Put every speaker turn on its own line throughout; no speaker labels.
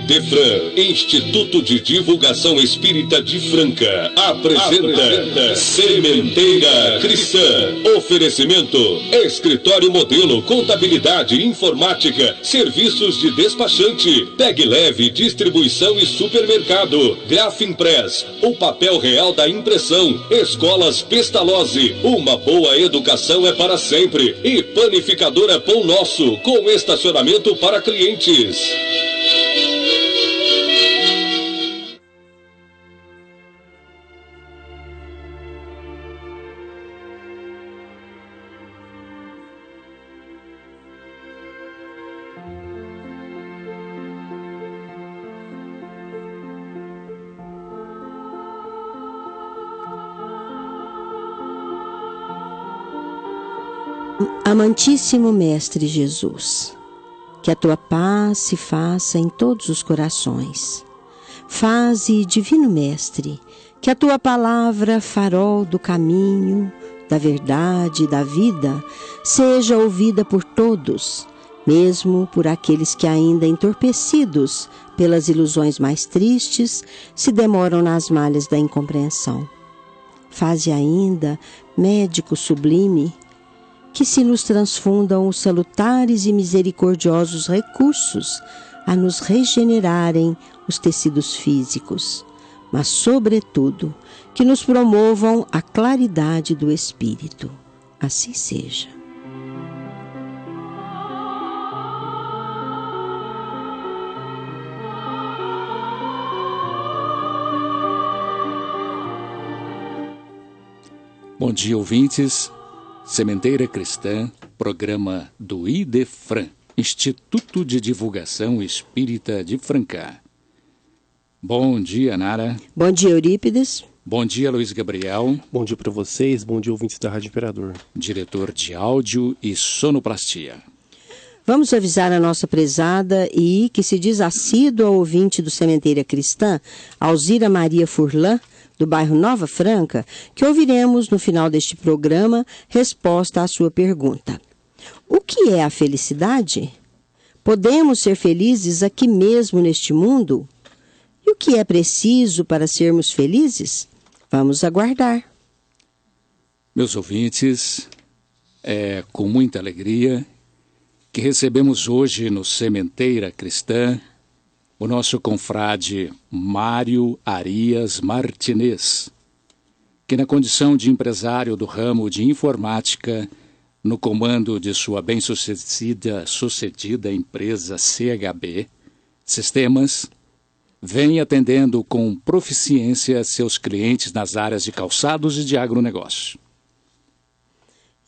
IDEFRAN, Instituto de Divulgação Espírita de Franca, apresenta Sementeira Cristã. Oferecimento: Escritório Modelo, Contabilidade, Informática, Serviços de Despachante, Pegue Leve, Distribuição e Supermercado, Grafimpress, o papel real da impressão, Escolas Pestalozzi, uma boa educação é para sempre, e Panificadora Pão Nosso, com estacionamento para clientes.
Amantíssimo Mestre Jesus, que a tua paz se faça em todos os corações. Faze, Divino Mestre, que a tua palavra, farol do caminho, da verdade e da vida, seja ouvida por todos, mesmo por aqueles que ainda entorpecidos pelas ilusões mais tristes se demoram nas malhas da incompreensão. Faze ainda, Médico sublime, que se nos transfundam os salutares e misericordiosos recursos a nos regenerarem os tecidos físicos, mas, sobretudo, que nos promovam a claridade do espírito. Assim seja.
Bom dia, ouvintes. Sementeira Cristã, programa do IDEFRAN, Instituto de Divulgação Espírita de Franca. Bom dia, Nara.
Bom dia, Eurípides.
Bom dia, Luiz Gabriel.
Bom dia para vocês, bom dia, ouvintes da Rádio Imperador.
Diretor de áudio e sonoplastia.
Vamos avisar a nossa prezada e que se diz assídua ouvinte do Sementeira Cristã, Alzira Maria Furlan, do bairro Nova Franca, que ouviremos no final deste programa resposta à sua pergunta. O que é a felicidade? Podemos ser felizes aqui mesmo neste mundo? E o que é preciso para sermos felizes? Vamos aguardar.
Meus ouvintes, é com muita alegria que recebemos hoje no Sementeira Cristã o nosso confrade Mário Arias Martinez, que na condição de empresário do ramo de informática, no comando de sua bem-sucedida empresa CHB Sistemas, vem atendendo com proficiência seus clientes nas áreas de calçados e de agronegócio.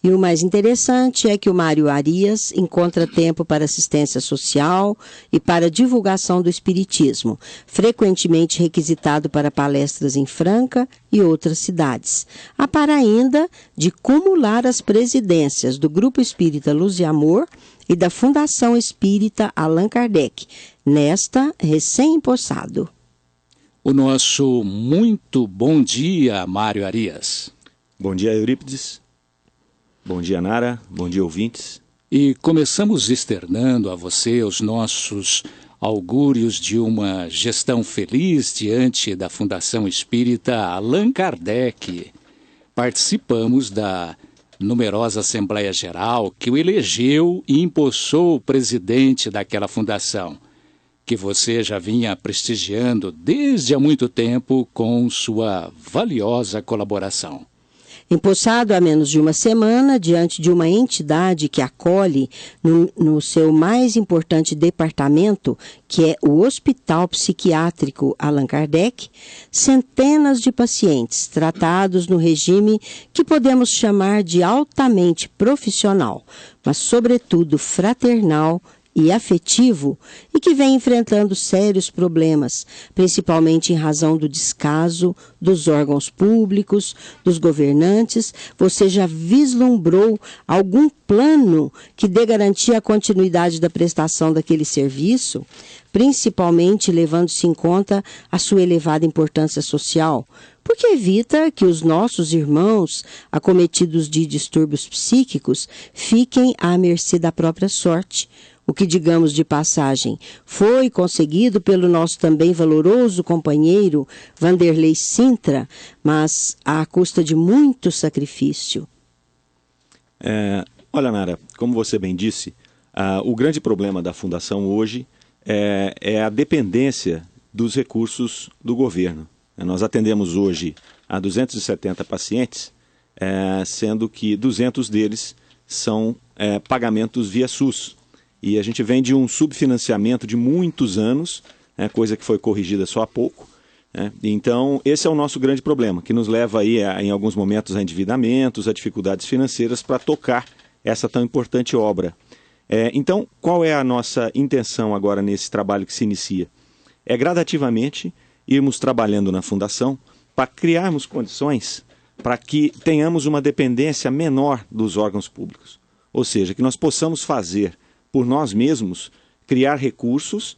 E o mais interessante é que o Mário Arias encontra tempo para assistência social e para divulgação do espiritismo, frequentemente requisitado para palestras em Franca e outras cidades, a par ainda de cumular as presidências do Grupo Espírita Luz e Amor e da Fundação Espírita Allan Kardec, nesta recém-empossado.
O nosso muito bom dia, Mário Arias.
Bom dia, Eurípides. Bom dia, Nara. Bom dia, ouvintes.
E começamos externando a você os nossos augúrios de uma gestão feliz diante da Fundação Espírita Allan Kardec. Participamos da numerosa Assembleia Geral que o elegeu e empossou o presidente daquela fundação, que você já vinha prestigiando desde há muito tempo com sua valiosa colaboração.
Empossado há menos de uma semana, diante de uma entidade que acolhe no seu mais importante departamento, que é o Hospital Psiquiátrico Allan Kardec, centenas de pacientes tratados no regime que podemos chamar de altamente profissional, mas sobretudo fraternal e afetivo, e que vem enfrentando sérios problemas, principalmente em razão do descaso dos órgãos públicos, dos governantes. Você já vislumbrou algum plano que dê garantia à continuidade da prestação daquele serviço, principalmente levando-se em conta a sua elevada importância social, porque evita que os nossos irmãos, acometidos de distúrbios psíquicos, fiquem à mercê da própria sorte. O que, digamos de passagem, foi conseguido pelo nosso também valoroso companheiro Vanderlei Sintra, mas à custa de muito sacrifício.
Olha, Nara, como você bem disse, o grande problema da Fundação hoje é a dependência dos recursos do governo. Nós atendemos hoje a 270 pacientes, sendo que 200 deles são pagamentos via SUS. E a gente vem de um subfinanciamento de muitos anos, coisa que foi corrigida só há pouco. Então, esse é o nosso grande problema, que nos leva aí, em alguns momentos, a endividamentos, a dificuldades financeiras para tocar essa tão importante obra. Então, qual é a nossa intenção agora nesse trabalho que se inicia? É gradativamente irmos trabalhando na Fundação para criarmos condições para que tenhamos uma dependência menor dos órgãos públicos. Ou seja, que nós possamos fazer por nós mesmos, criar recursos,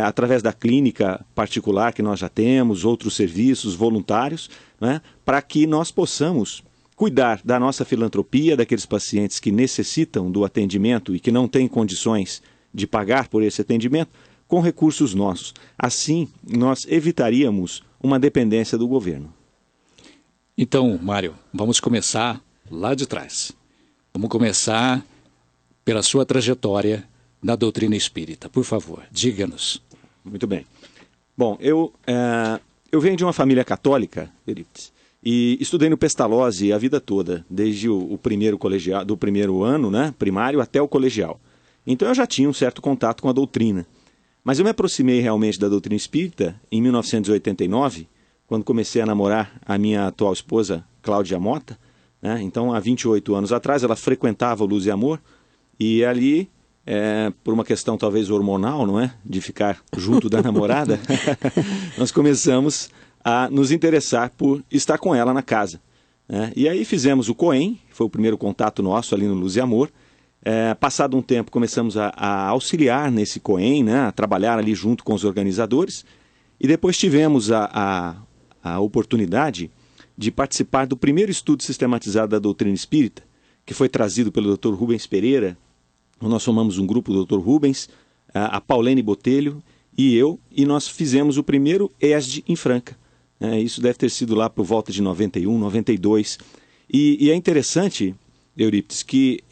através da clínica particular que nós já temos, outros serviços voluntários, para que nós possamos cuidar da nossa filantropia, daqueles pacientes que necessitam do atendimento e que não têm condições de pagar por esse atendimento, com recursos nossos. Assim, nós evitaríamos uma dependência do governo.
Então, Mário, vamos começar lá de trás. Vamos começar pela sua trajetória na doutrina espírita. Por favor, diga-nos.
Muito bem. Bom, eu venho de uma família católica, Eurípides, e estudei no Pestalozzi a vida toda, desde o primeiro colegial, do primeiro ano, primário, até o colegial. Então eu já tinha um certo contato com a doutrina. Mas eu me aproximei realmente da doutrina espírita em 1989, quando comecei a namorar a minha atual esposa, Cláudia Mota. Então, há 28 anos atrás, ela frequentava o Luz e Amor, e ali, por uma questão talvez hormonal, não é? De ficar junto da namorada, nós começamos a nos interessar por estar com ela na casa. E aí fizemos o COEM, foi o primeiro contato nosso ali no Luz e Amor. Passado um tempo, começamos a auxiliar nesse COEM, a trabalhar ali junto com os organizadores. E depois tivemos a oportunidade de participar do primeiro estudo sistematizado da doutrina espírita, que foi trazido pelo Dr. Rubens Pereira. Nós formamos um grupo do Dr. Rubens, a Paulene Botelho e eu, e nós fizemos o primeiro ESD em Franca. Isso deve ter sido lá por volta de 91, 92. E é interessante, Eurípides, que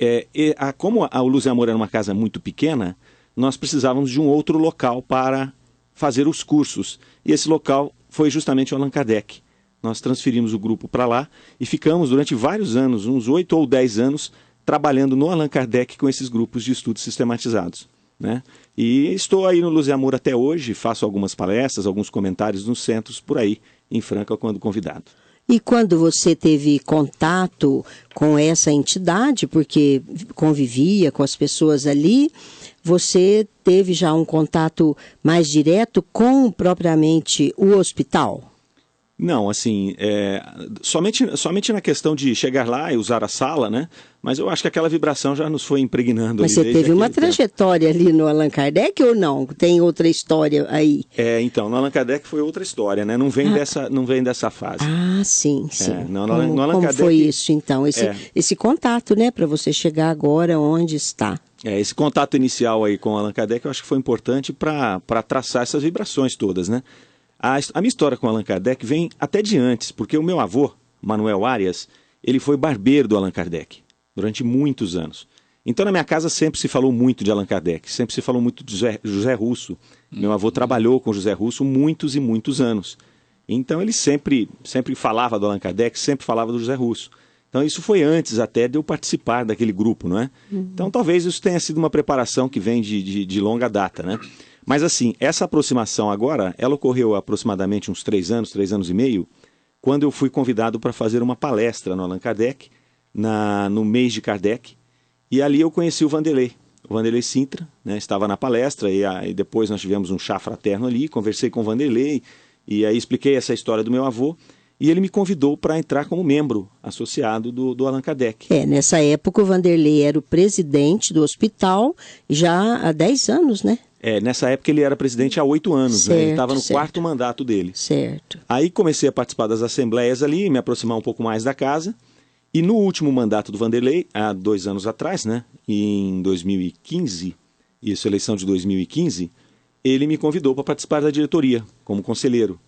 como a Luz e Amor era uma casa muito pequena, nós precisávamos de um outro local para fazer os cursos. E esse local foi justamente o Allan Kardec. Nós transferimos o grupo para lá e ficamos durante vários anos, uns 8 ou 10 anos, trabalhando no Allan Kardec com esses grupos de estudos sistematizados. E estou aí no Luz e Amor até hoje, faço algumas palestras, alguns comentários nos centros por aí, em Franca, quando convidado.
E quando você teve contato com essa entidade, porque convivia com as pessoas ali, você teve já um contato mais direto com propriamente o hospital?
Não, assim, somente na questão de chegar lá e usar a sala, mas eu acho que aquela vibração já nos foi impregnando.
Mas você teve uma trajetória ali no Allan Kardec ou não? Tem outra história aí?
Então, no Allan Kardec foi outra história, não vem dessa fase.
Ah, sim.
No Allan
como
Kardec,
foi isso, então? Esse contato, para você chegar agora onde está?
Esse contato inicial aí com o Allan Kardec eu acho que foi importante para traçar essas vibrações todas, A minha história com Allan Kardec vem até de antes, porque o meu avô, Manuel Arias, ele foi barbeiro do Allan Kardec durante muitos anos. Então na minha casa sempre se falou muito de Allan Kardec, sempre se falou muito de José Russo. Meu avô trabalhou com José Russo muitos e muitos anos. Então ele sempre falava do Allan Kardec, sempre falava do José Russo. Então isso foi antes até de eu participar daquele grupo, Então talvez isso tenha sido uma preparação que vem de longa data, Mas assim, essa aproximação agora, ela ocorreu há aproximadamente uns 3 anos e meio, quando eu fui convidado para fazer uma palestra no Allan Kardec, no mês de Kardec, e ali eu conheci o Vanderlei Sintra, estava na palestra, e depois nós tivemos um chá fraterno ali, conversei com o Vanderlei, e aí expliquei essa história do meu avô, e ele me convidou para entrar como membro associado do Allan Kardec.
Nessa época o Vanderlei era o presidente do hospital, já há 10 anos,
nessa época ele era presidente há 8 anos,
certo,
né? Ele estava no
certo.
4º mandato dele.
Certo.
Aí comecei a participar das assembleias ali, me aproximar um pouco mais da casa. E no último mandato do Vanderlei, há 2 anos atrás, né, em 2015, isso, eleição de 2015, ele me convidou para participar da diretoria, como conselheiro.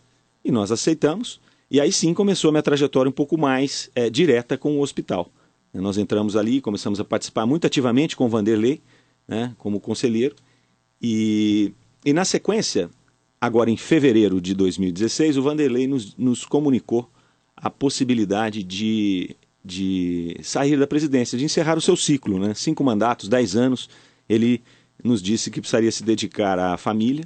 E nós aceitamos, e aí sim começou a minha trajetória um pouco mais direta com o hospital. Nós entramos ali, começamos a participar muito ativamente com o Vanderlei, né, como conselheiro. E na sequência, agora em fevereiro de 2016, o Vanderlei nos comunicou a possibilidade de sair da presidência, de encerrar o seu ciclo, né? 5 mandatos, 10 anos. Ele nos disse que precisaria se dedicar à família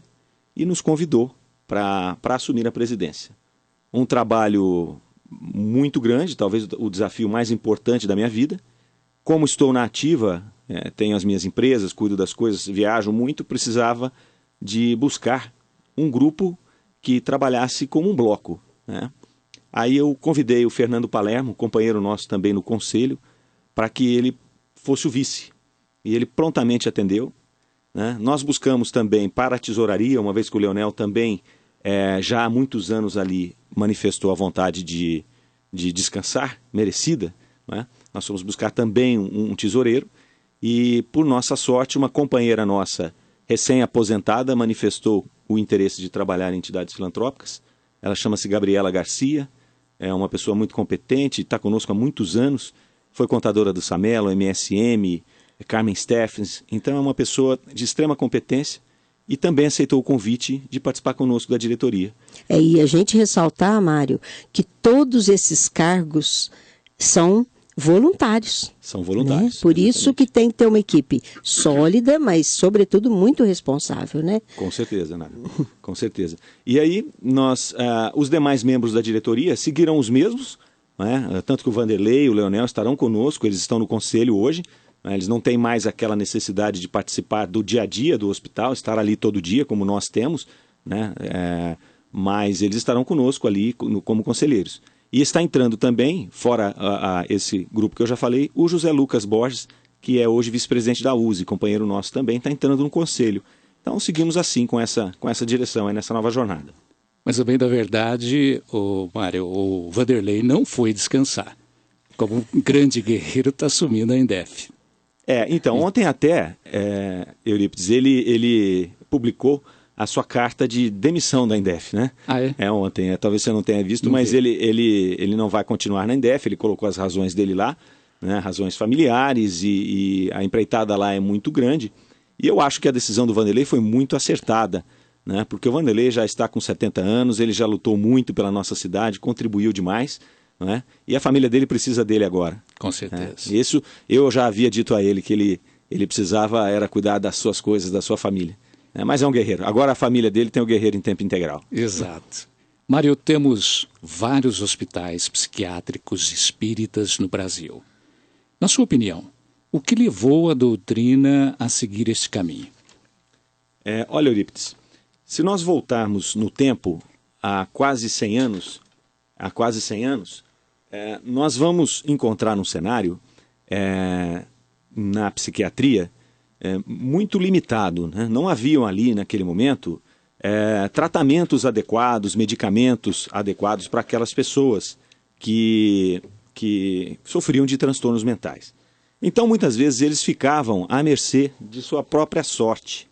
e nos convidou para assumir a presidência. Um trabalho muito grande, talvez o desafio mais importante da minha vida. Como estou na ativa, tenho as minhas empresas, cuido das coisas, viajo muito, precisava de buscar um grupo que trabalhasse como um bloco, né? Aí eu convidei o Fernando Palermo, companheiro nosso também no conselho, para que ele fosse o vice. E ele prontamente atendeu, né? Nós buscamos também para a tesouraria, uma vez que o Leonel também, já há muitos anos ali, manifestou a vontade de descansar, merecida, né? Nós fomos buscar também um tesoureiro e, por nossa sorte, uma companheira nossa, recém-aposentada, manifestou o interesse de trabalhar em entidades filantrópicas. Ela chama-se Gabriela Garcia, é uma pessoa muito competente, está conosco há muitos anos, foi contadora do Samelo, MSM, Carmen Steffens, então é uma pessoa de extrema competência e também aceitou o convite de participar conosco da diretoria.
E a gente ressaltar, Mário, que todos esses cargos são voluntários.
São voluntários.
Né? Por isso que tem que ter uma equipe sólida, mas, sobretudo, muito responsável, né?
Com certeza, Nádia. Com certeza. E aí, os demais membros da diretoria seguirão os mesmos, né? Tanto que o Vanderlei e o Leonel estarão conosco, eles estão no conselho hoje, né? Eles não têm mais aquela necessidade de participar do dia a dia do hospital, estar ali todo dia, como nós temos, né? Mas eles estarão conosco ali como conselheiros. E está entrando também, fora esse grupo que eu já falei, o José Lucas Borges, que é hoje vice-presidente da USE, companheiro nosso também, está entrando no conselho. Então seguimos assim com essa direção, nessa nova jornada.
Mas, a bem da verdade, Mário, o Vanderlei não foi descansar. Como um grande guerreiro, está assumindo a Indef.
Então, ontem até, Eurípides, ele publicou a sua carta de demissão da Indef, né? Ontem, talvez você não tenha visto, não mas ele não vai continuar na Indef, ele colocou as razões dele lá, né? Razões familiares e a empreitada lá é muito grande. E eu acho que a decisão do Vanderlei foi muito acertada, né? Porque o Vanderlei já está com 70 anos, ele já lutou muito pela nossa cidade, contribuiu demais, né? E a família dele precisa dele agora.
Com certeza.
Isso eu já havia dito a ele, que ele precisava era cuidar das suas coisas, da sua família. Mas é um guerreiro. Agora a família dele tem o guerreiro em tempo integral.
Exato. Mário, temos vários hospitais psiquiátricos espíritas no Brasil. Na sua opinião, o que levou a doutrina a seguir este caminho?
Olha, Eurípides, se nós voltarmos no tempo há quase 100 anos, nós vamos encontrar um cenário na psiquiatria muito limitado, né? Não haviam ali, naquele momento, tratamentos adequados, medicamentos adequados para aquelas pessoas que sofriam de transtornos mentais. Então, muitas vezes, eles ficavam à mercê de sua própria sorte.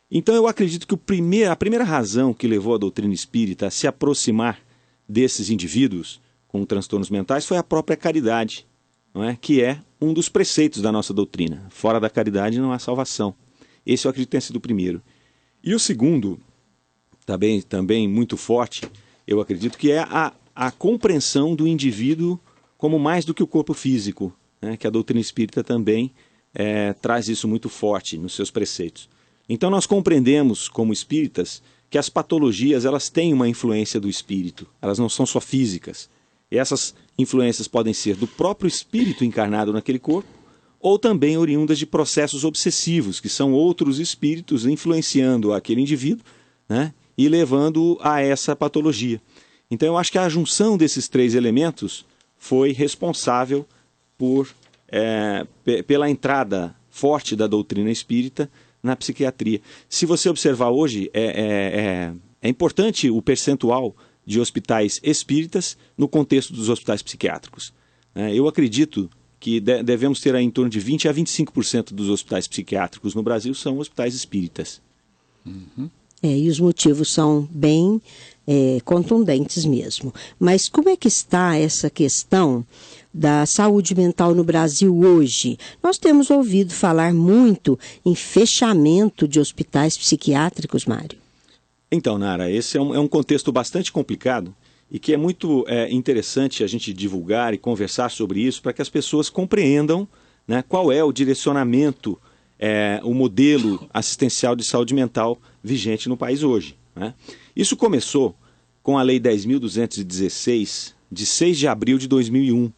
Então, eu acredito que a primeira razão que levou a doutrina espírita a se aproximar desses indivíduos com transtornos mentais foi a própria caridade, não é? Que é um dos preceitos da nossa doutrina. Fora da caridade não há salvação. Esse eu acredito que tenha sido o primeiro. E o segundo, também muito forte, eu acredito que é a compreensão do indivíduo como mais do que o corpo físico, né? Que a doutrina espírita também traz isso muito forte nos seus preceitos. Então nós compreendemos, como espíritas, que as patologias elas têm uma influência do espírito, elas não são só físicas. E essas influências podem ser do próprio espírito encarnado naquele corpo, ou também oriundas de processos obsessivos, que são outros espíritos influenciando aquele indivíduo, né, e levando a essa patologia. Então eu acho que a junção desses 3 elementos foi responsável pela entrada forte da doutrina espírita na psiquiatria. Se você observar hoje, é importante o percentual de hospitais espíritas no contexto dos hospitais psiquiátricos. Eu acredito que devemos ter aí em torno de 20% a 25% dos hospitais psiquiátricos no Brasil são hospitais espíritas.
Uhum.
E os motivos são bem contundentes mesmo. Mas como é que está essa questão da saúde mental no Brasil hoje? Nós temos ouvido falar muito em fechamento de hospitais psiquiátricos, Mário.
Então, Nara, esse é um contexto bastante complicado e que é muito interessante a gente divulgar e conversar sobre isso para que as pessoas compreendam, né, qual é o direcionamento, o modelo assistencial de saúde mental vigente no país hoje, né? Isso começou com a Lei 10.216, de 6 de abril de 2001.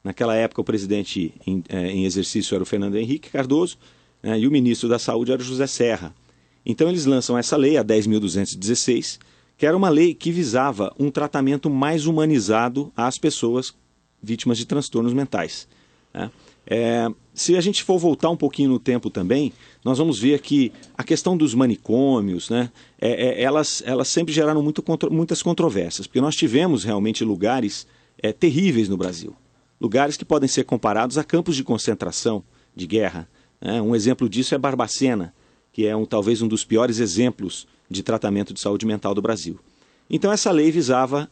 Naquela época, o presidente em exercício era o Fernando Henrique Cardoso, né, e o ministro da Saúde era o José Serra. Então eles lançam essa lei, a 10.216, que era uma lei que visava um tratamento mais humanizado às pessoas vítimas de transtornos mentais, né? Se a gente for voltar um pouquinho no tempo também, nós vamos ver que a questão dos manicômios, né, elas sempre geraram muitas controvérsias, porque nós tivemos realmente lugares terríveis no Brasil. Lugares que podem ser comparados a campos de concentração, de guerra, né? Um exemplo disso é Barbacena, que é talvez um dos piores exemplos de tratamento de saúde mental do Brasil. Então essa lei visava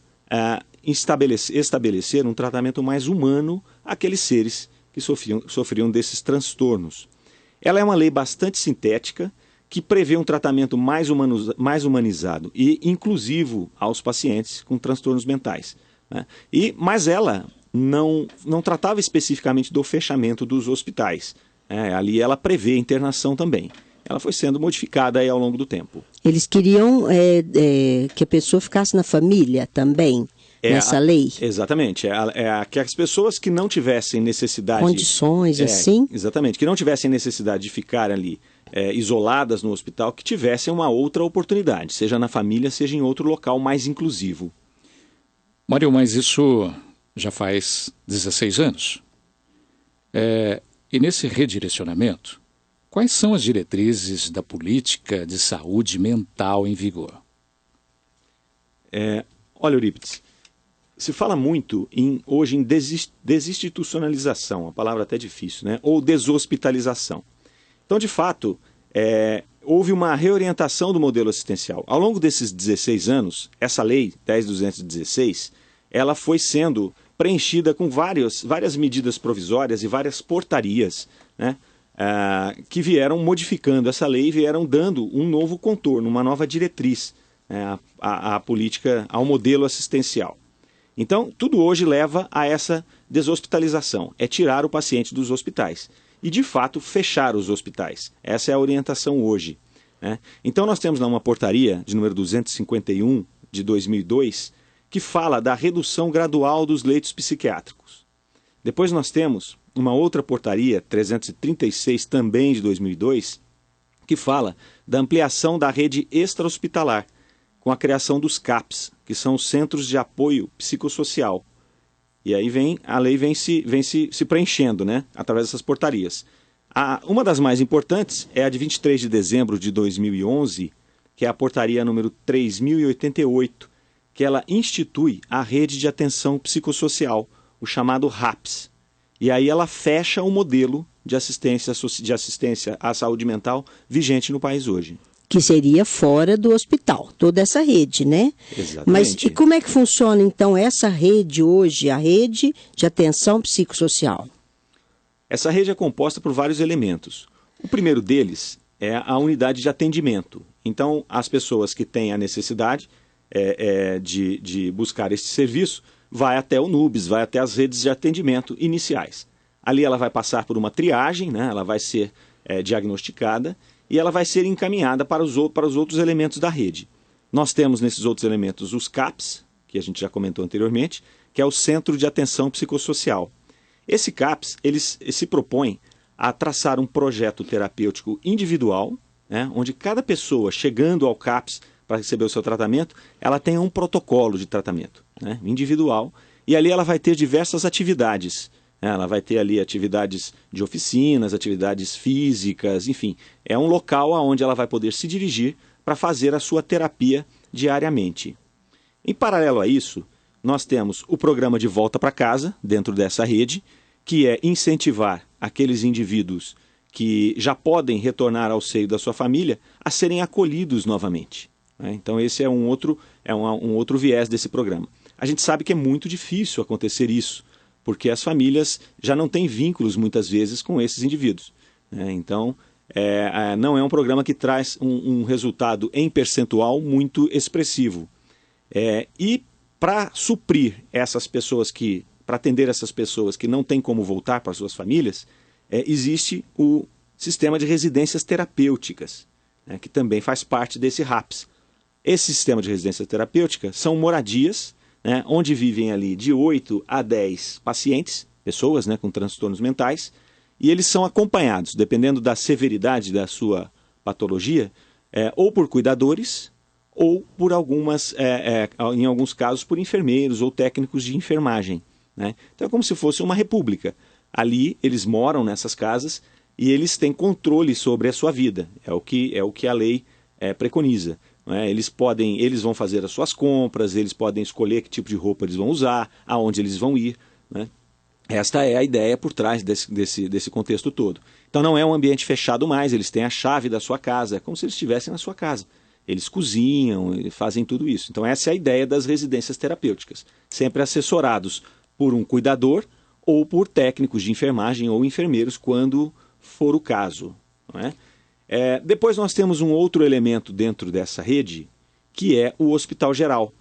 estabelecer um tratamento mais humano àqueles seres que sofriam desses transtornos. Ela é uma lei bastante sintética, que prevê um tratamento mais humanizado e inclusivo aos pacientes com transtornos mentais, né? Mas ela não tratava especificamente do fechamento dos hospitais. Ali ela prevê internação também. Ela foi sendo modificada aí ao longo do tempo.
Eles queriam que a pessoa ficasse na família também, nessa lei?
Exatamente. Que as pessoas que não tivessem necessidade...
Condições, assim?
Exatamente. Que não tivessem necessidade de ficar ali isoladas no hospital, que tivessem uma outra oportunidade, seja na família, seja em outro local mais inclusivo.
Mário, mas isso já faz 16 anos. E nesse redirecionamento, quais são as diretrizes da política de saúde mental em vigor?
Olha, Eurípides, se fala muito hoje em desinstitucionalização, a palavra até difícil, né? Ou deshospitalização. Então, de fato, houve uma reorientação do modelo assistencial. Ao longo desses 16 anos, essa lei 10.216, ela foi sendo preenchida com várias medidas provisórias e várias portarias, né, que vieram modificando essa lei e vieram dando um novo contorno, uma nova diretriz, né, à política, ao modelo assistencial. Então, tudo hoje leva a essa deshospitalização, tirar o paciente dos hospitais e, de fato, fechar os hospitais. Essa é a orientação hoje, né? Então, nós temos lá uma portaria de número 251 de 2002, que fala da redução gradual dos leitos psiquiátricos. Depois nós temos uma outra portaria, 336, também de 2002, que fala da ampliação da rede extra-hospitalar, com a criação dos CAPs, que são os Centros de Apoio Psicossocial. E aí a lei vem se preenchendo, né, através dessas portarias. Uma das mais importantes é a de 23 de dezembro de 2011, que é a portaria número 3088, que ela institui a rede de atenção psicossocial, o chamado RAPS. E aí ela fecha o modelo de assistência à saúde mental vigente no país hoje.
Que seria fora do hospital, toda essa rede, né?
Exatamente.
Mas e como é que funciona, então, essa rede hoje, a rede de atenção psicossocial?
Essa rede é composta por vários elementos. O primeiro deles é a unidade de atendimento. Então, as pessoas que têm a necessidade de buscar esse serviço, vai até o NUBS, vai até as redes de atendimento iniciais. Ali ela vai passar por uma triagem, né? Ela vai ser diagnosticada e ela vai ser encaminhada para os outros elementos da rede. Nós temos nesses outros elementos os CAPs, que a gente já comentou anteriormente, que é o Centro de Atenção Psicossocial. Esse CAPs, eles se propõem a traçar um projeto terapêutico individual, né? Onde cada pessoa chegando ao CAPs para receber o seu tratamento, ela tem um protocolo de tratamento, né, individual, e ali ela vai ter diversas atividades, Ela vai ter ali atividades de oficinas, atividades físicas, enfim. É um local onde ela vai poder se dirigir para fazer a sua terapia diariamente. Em paralelo a isso, nós temos o programa de volta para casa, dentro dessa rede, que é incentivar aqueles indivíduos que já podem retornar ao seio da sua família a serem acolhidos novamente. Então esse é um outro viés desse programa. A gente sabe que é muito difícil acontecer isso, porque as famílias já não têm vínculos muitas vezes com esses indivíduos. Então não é um programa que traz um resultado em percentual muito expressivo. E para suprir essas pessoas para atender essas pessoas que não têm como voltar para suas famílias, existe o sistema de residências terapêuticas, que também faz parte desse RAPS. Esse sistema de residência terapêutica são moradias, onde vivem ali de 8 a 10 pacientes, pessoas com transtornos mentais, e eles são acompanhados, dependendo da severidade da sua patologia, ou por cuidadores, ou por em alguns casos, por enfermeiros ou técnicos de enfermagem. Então é como se fosse uma república. Ali eles moram nessas casas e eles têm controle sobre a sua vida. É o que a lei preconiza. Eles vão fazer as suas compras, eles podem escolher que tipo de roupa eles vão usar, aonde eles vão ir. Esta é a ideia por trás desse contexto todo. Então não é um ambiente fechado mais, eles têm a chave da sua casa, é como se eles estivessem na sua casa. Eles cozinham, fazem tudo isso. Então essa é a ideia das residências terapêuticas, sempre assessorados por um cuidador ou por técnicos de enfermagem ou enfermeiros, quando for o caso. Depois nós temos um outro elemento dentro dessa rede, que é o hospital geral,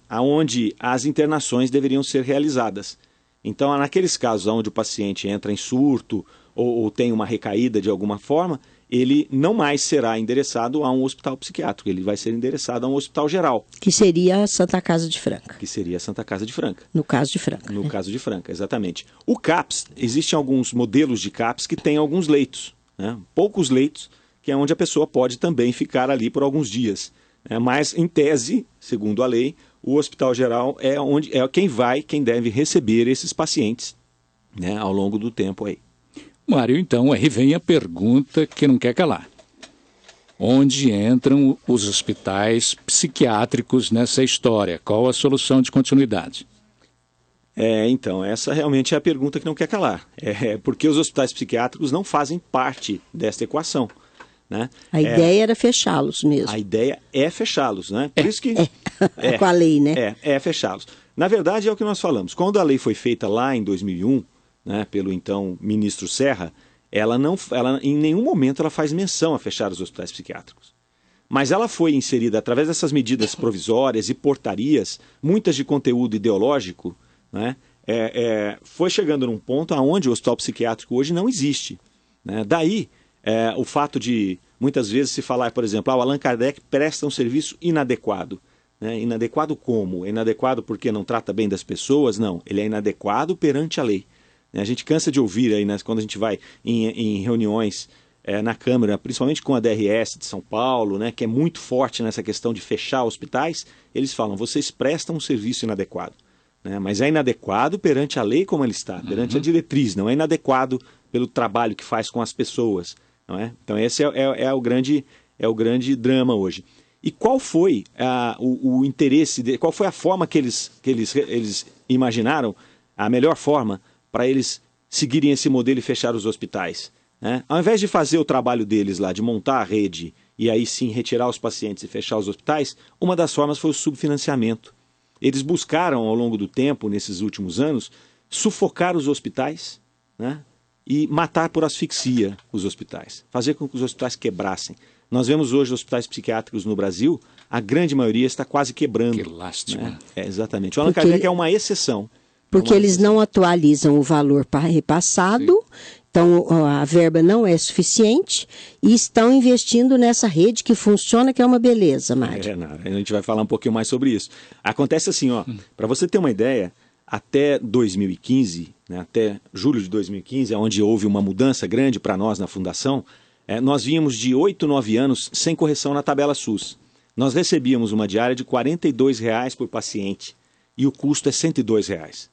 onde as internações deveriam ser realizadas. Então, naqueles casos onde o paciente entra em surto ou tem uma recaída de alguma forma, ele não mais será endereçado a um hospital psiquiátrico, ele vai ser endereçado a um hospital geral.
Que seria a Santa Casa de Franca.
Que seria a Santa Casa de Franca.
No caso de Franca.
No caso de Franca, exatamente. O CAPS, existem alguns modelos de CAPS que têm alguns leitos, poucos leitos, que é onde a pessoa pode também ficar ali por alguns dias. Mas, em tese, segundo a lei, o hospital geral é quem deve receber esses pacientes ao longo do tempo aí.
Mário, então, aí vem a pergunta que não quer calar. Onde entram os hospitais psiquiátricos nessa história? Qual a solução de continuidade?
Então, essa realmente é a pergunta que não quer calar. Porque os hospitais psiquiátricos não fazem parte desta equação.
A ideia era fechá-los mesmo.
A ideia é fechá-los, Por isso que...
Com a lei, né?
É fechá-los. Na verdade, é o que nós falamos. Quando a lei foi feita lá em 2001, pelo então ministro Serra, ela em nenhum momento ela faz menção a fechar os hospitais psiquiátricos. Mas ela foi inserida através dessas medidas provisórias e portarias, muitas de conteúdo ideológico, foi chegando num ponto onde o hospital psiquiátrico hoje não existe. Daí, o fato de muitas vezes se falar, por exemplo, o Allan Kardec presta um serviço inadequado. Inadequado como? É inadequado porque não trata bem das pessoas? Não, ele é inadequado perante a lei. A gente cansa de ouvir aí, quando a gente vai em reuniões na Câmara, principalmente com a DRS de São Paulo, que é muito forte nessa questão de fechar hospitais, eles falam, vocês prestam um serviço inadequado. Mas é inadequado perante a lei como ele está, perante a diretriz, não é inadequado pelo trabalho que faz com as pessoas. Então esse é o grande drama hoje. E qual foi o interesse, qual foi a forma que eles imaginaram, a melhor forma para eles seguirem esse modelo e fechar os hospitais? Ao invés de fazer o trabalho deles lá, de montar a rede e aí sim retirar os pacientes e fechar os hospitais, uma das formas foi o subfinanciamento. Eles buscaram ao longo do tempo, nesses últimos anos, sufocar os hospitais, e matar por asfixia os hospitais, fazer com que os hospitais quebrassem. Nós vemos hoje hospitais psiquiátricos no Brasil, a grande maioria está quase quebrando.
Que lástima.
Exatamente. O Allan Kardec é uma exceção.
Porque eles não atualizam o valor repassado, então a verba não é suficiente e estão investindo nessa rede que funciona, que é uma beleza, Mário.
A gente vai falar um pouquinho mais sobre isso. Acontece assim, para você ter uma ideia, até 2015, até julho de 2015, onde houve uma mudança grande para nós na Fundação, nós vínhamos de 8, 9 anos sem correção na tabela SUS. Nós recebíamos uma diária de R$ 42 por paciente e o custo é R$ 102.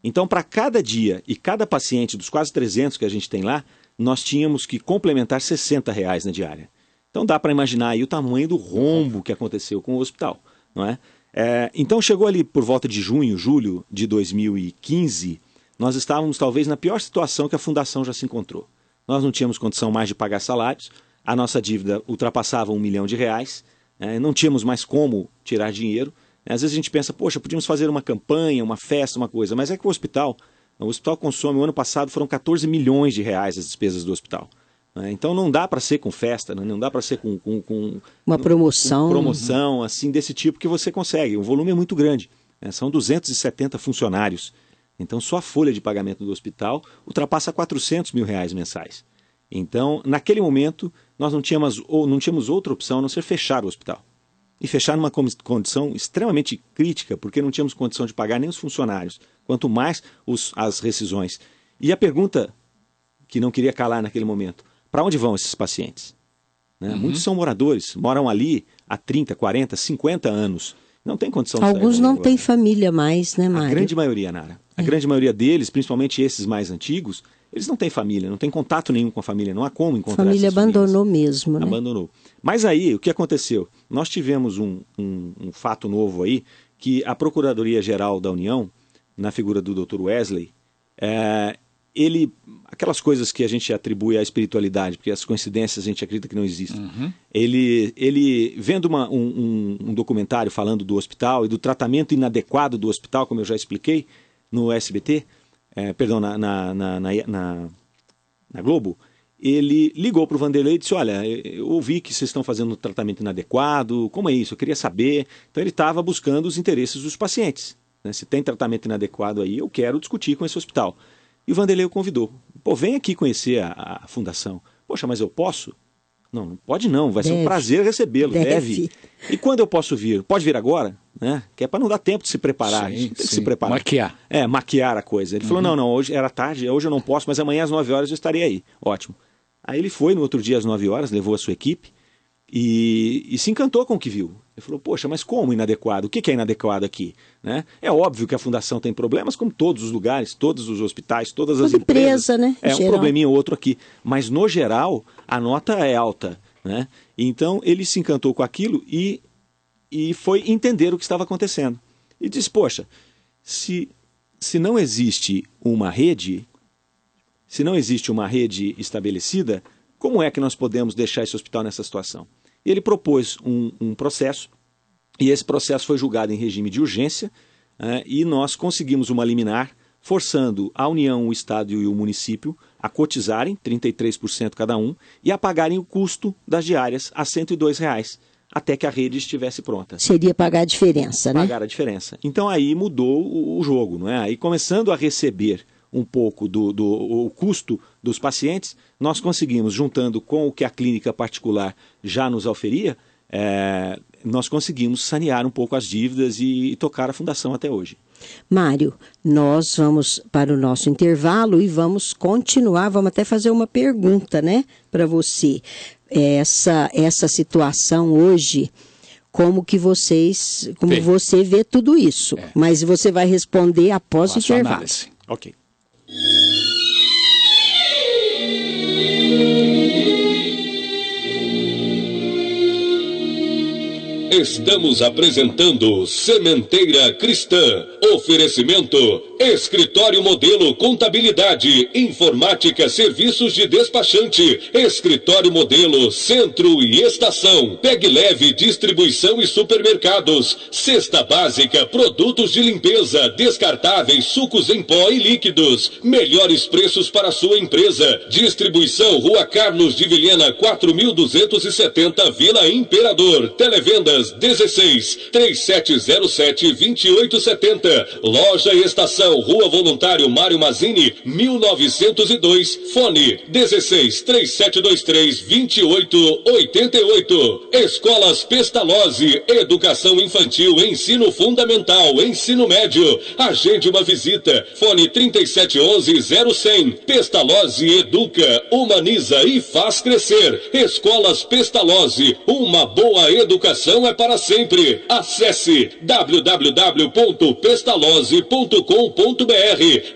Então, para cada dia e cada paciente dos quase 300 que a gente tem lá, nós tínhamos que complementar R$60 na diária. Então dá para imaginar aí o tamanho do rombo que aconteceu com o hospital, não é? Então chegou ali por volta de junho, julho de 2015, nós estávamos talvez na pior situação que a Fundação já se encontrou. Nós não tínhamos condição mais de pagar salários, a nossa dívida ultrapassava R$1 milhão, não tínhamos mais como tirar dinheiro. Às vezes a gente pensa, poxa, podíamos fazer uma campanha, uma festa, uma coisa, mas é que o hospital consome, o ano passado foram R$14 milhões as despesas do hospital. Então não dá para ser com festa, não dá para ser com
uma promoção.
Promoção assim desse tipo que você consegue. O volume é muito grande, são 270 funcionários. Então só a folha de pagamento do hospital ultrapassa R$400 mil mensais. Então, naquele momento, nós não tínhamos outra opção a não ser fechar o hospital. E fechar numa condição extremamente crítica, porque não tínhamos condição de pagar nem os funcionários, quanto mais as rescisões. E a pergunta que não queria calar naquele momento, para onde vão esses pacientes? Muitos são moradores, moram ali há 30, 40, 50 anos. Não tem condição de sair.
Alguns não têm família mais, né, Mário?
A grande maioria, Nara. A grande maioria deles, principalmente esses mais antigos, eles não têm família, não têm contato nenhum com a família, não há como encontrar
família
essas
abandonou
famílias.
Mesmo, né?
Abandonou. Mas aí, o que aconteceu? Nós tivemos um fato novo aí, que a Procuradoria-Geral da União, na figura do Dr. Wesley, aquelas coisas que a gente atribui à espiritualidade, porque as coincidências a gente acredita que não existem. Ele vendo um documentário falando do hospital e do tratamento inadequado do hospital, como eu já expliquei, no SBT, na Globo, ele ligou para o Vanderlei e disse, olha, eu ouvi que vocês estão fazendo um tratamento inadequado, como é isso? Eu queria saber. Então ele estava buscando os interesses dos pacientes. Se tem tratamento inadequado aí, eu quero discutir com esse hospital. E o Vanderlei o convidou. Pô, vem aqui conhecer a fundação. Poxa, mas eu posso? Não pode não, vai ser um prazer recebê-lo. Deve. E quando eu posso vir? Pode vir agora? Que é para não dar tempo de se preparar. Tem que se preparar.
Maquiar.
Maquiar a coisa. Ele falou, não, hoje era tarde, hoje eu não posso, mas amanhã às 9 horas eu estarei aí. Ótimo. Aí ele foi no outro dia às 9 horas, levou a sua equipe e se encantou com o que viu. Ele falou, poxa, mas como inadequado? O que é inadequado aqui? É óbvio que a fundação tem problemas, como todos os lugares, todos os hospitais, todas as empresas.
Empresa, né?
Um probleminha ou outro aqui. Mas, no geral, a nota é alta. Então, ele se encantou com aquilo e foi entender o que estava acontecendo. E disse, poxa, se não existe uma rede estabelecida, como é que nós podemos deixar esse hospital nessa situação? E ele propôs um processo, e esse processo foi julgado em regime de urgência, e nós conseguimos uma liminar, forçando a União, o Estado e o município a cotizarem 33% cada um e a pagarem o custo das diárias a R$102, até que a rede estivesse pronta.
Seria pagar a diferença, né?
Pagar a diferença. Então aí mudou o jogo, não é? Aí começando a receber um pouco do custo dos pacientes, nós conseguimos, juntando com o que a clínica particular já nos oferia, nós conseguimos sanear um pouco as dívidas e tocar a fundação até hoje.
Mário, nós vamos para o nosso intervalo e vamos continuar, vamos até fazer uma pergunta, né, para você. Essa situação hoje, como você vê tudo isso, mas você vai responder após o intervalo.
Análise.
Ok.
Estamos apresentando Sementeira Cristã. Oferecimento: Escritório Modelo Contabilidade, Informática, Serviços de Despachante, Escritório Modelo Centro e Estação, Pegue Leve Distribuição e Supermercados, Cesta Básica, Produtos de Limpeza, Descartáveis, Sucos em Pó e Líquidos, melhores preços para sua empresa. Distribuição Rua Carlos de Vilhena 4270, Vila Imperador. Televendas 16 3707 2870. Loja e Estação, Rua Voluntário Mário Mazzini 1902. Fone 16 3723 2888. Escolas Pestalozzi, Educação Infantil, Ensino Fundamental, Ensino Médio. Agende uma visita. Fone 3711-0100. Pestalozzi educa, humaniza e faz crescer. Escolas Pestalozzi, uma boa educação é para sempre. Acesse www.pestalozzi.com.br.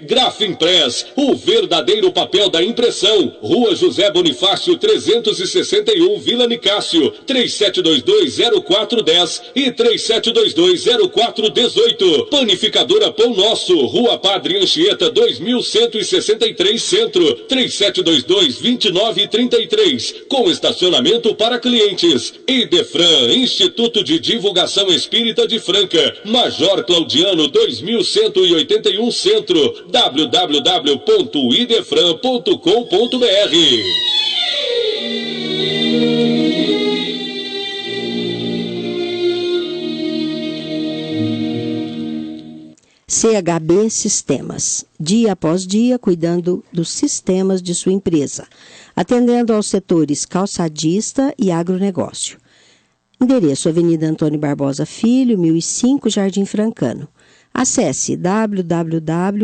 Grafimpress, o verdadeiro papel da impressão. Rua José Bonifácio 361, Vila Nicásio, 37220410 e 37220418. Panificadora Pão Nosso, Rua Padre Anchieta 2163 Centro, 37222933, com estacionamento para clientes. Idefran, Instituto de Divulgação Espírita de Franca, Major Claudiano 2181 Centro, www.idefran.com.br.
CHB Sistemas, dia após dia cuidando dos sistemas de sua empresa, atendendo aos setores calçadista e agronegócio. Endereço: Avenida Antônio Barbosa Filho, 1005, Jardim Francano. Acesse www.chb.com.br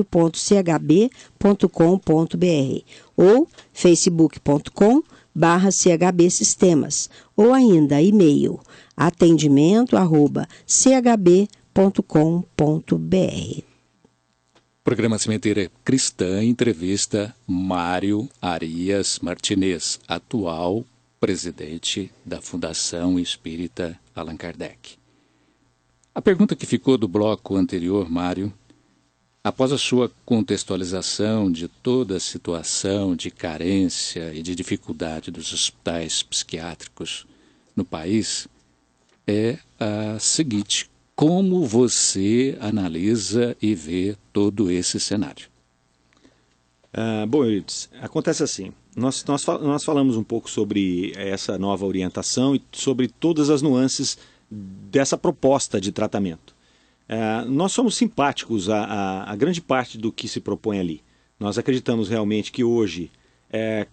ou facebook.com/CHB Sistemas, ou ainda e-mail atendimento@chb.com.br.
Programa Sementeira Cristã entrevista Mário Arias Martinez, atual presidente da Fundação Espírita Allan Kardec. A pergunta que ficou do bloco anterior, Mário, após a sua contextualização de toda a situação de carência e de dificuldade dos hospitais psiquiátricos no país, é a seguinte: como você analisa e vê todo esse cenário?
Bom, Euridice, acontece assim. Nós falamos um pouco sobre essa nova orientação e sobre todas as nuances dessa proposta de tratamento. Nós somos simpáticos a grande parte do que se propõe ali. Nós acreditamos realmente que hoje,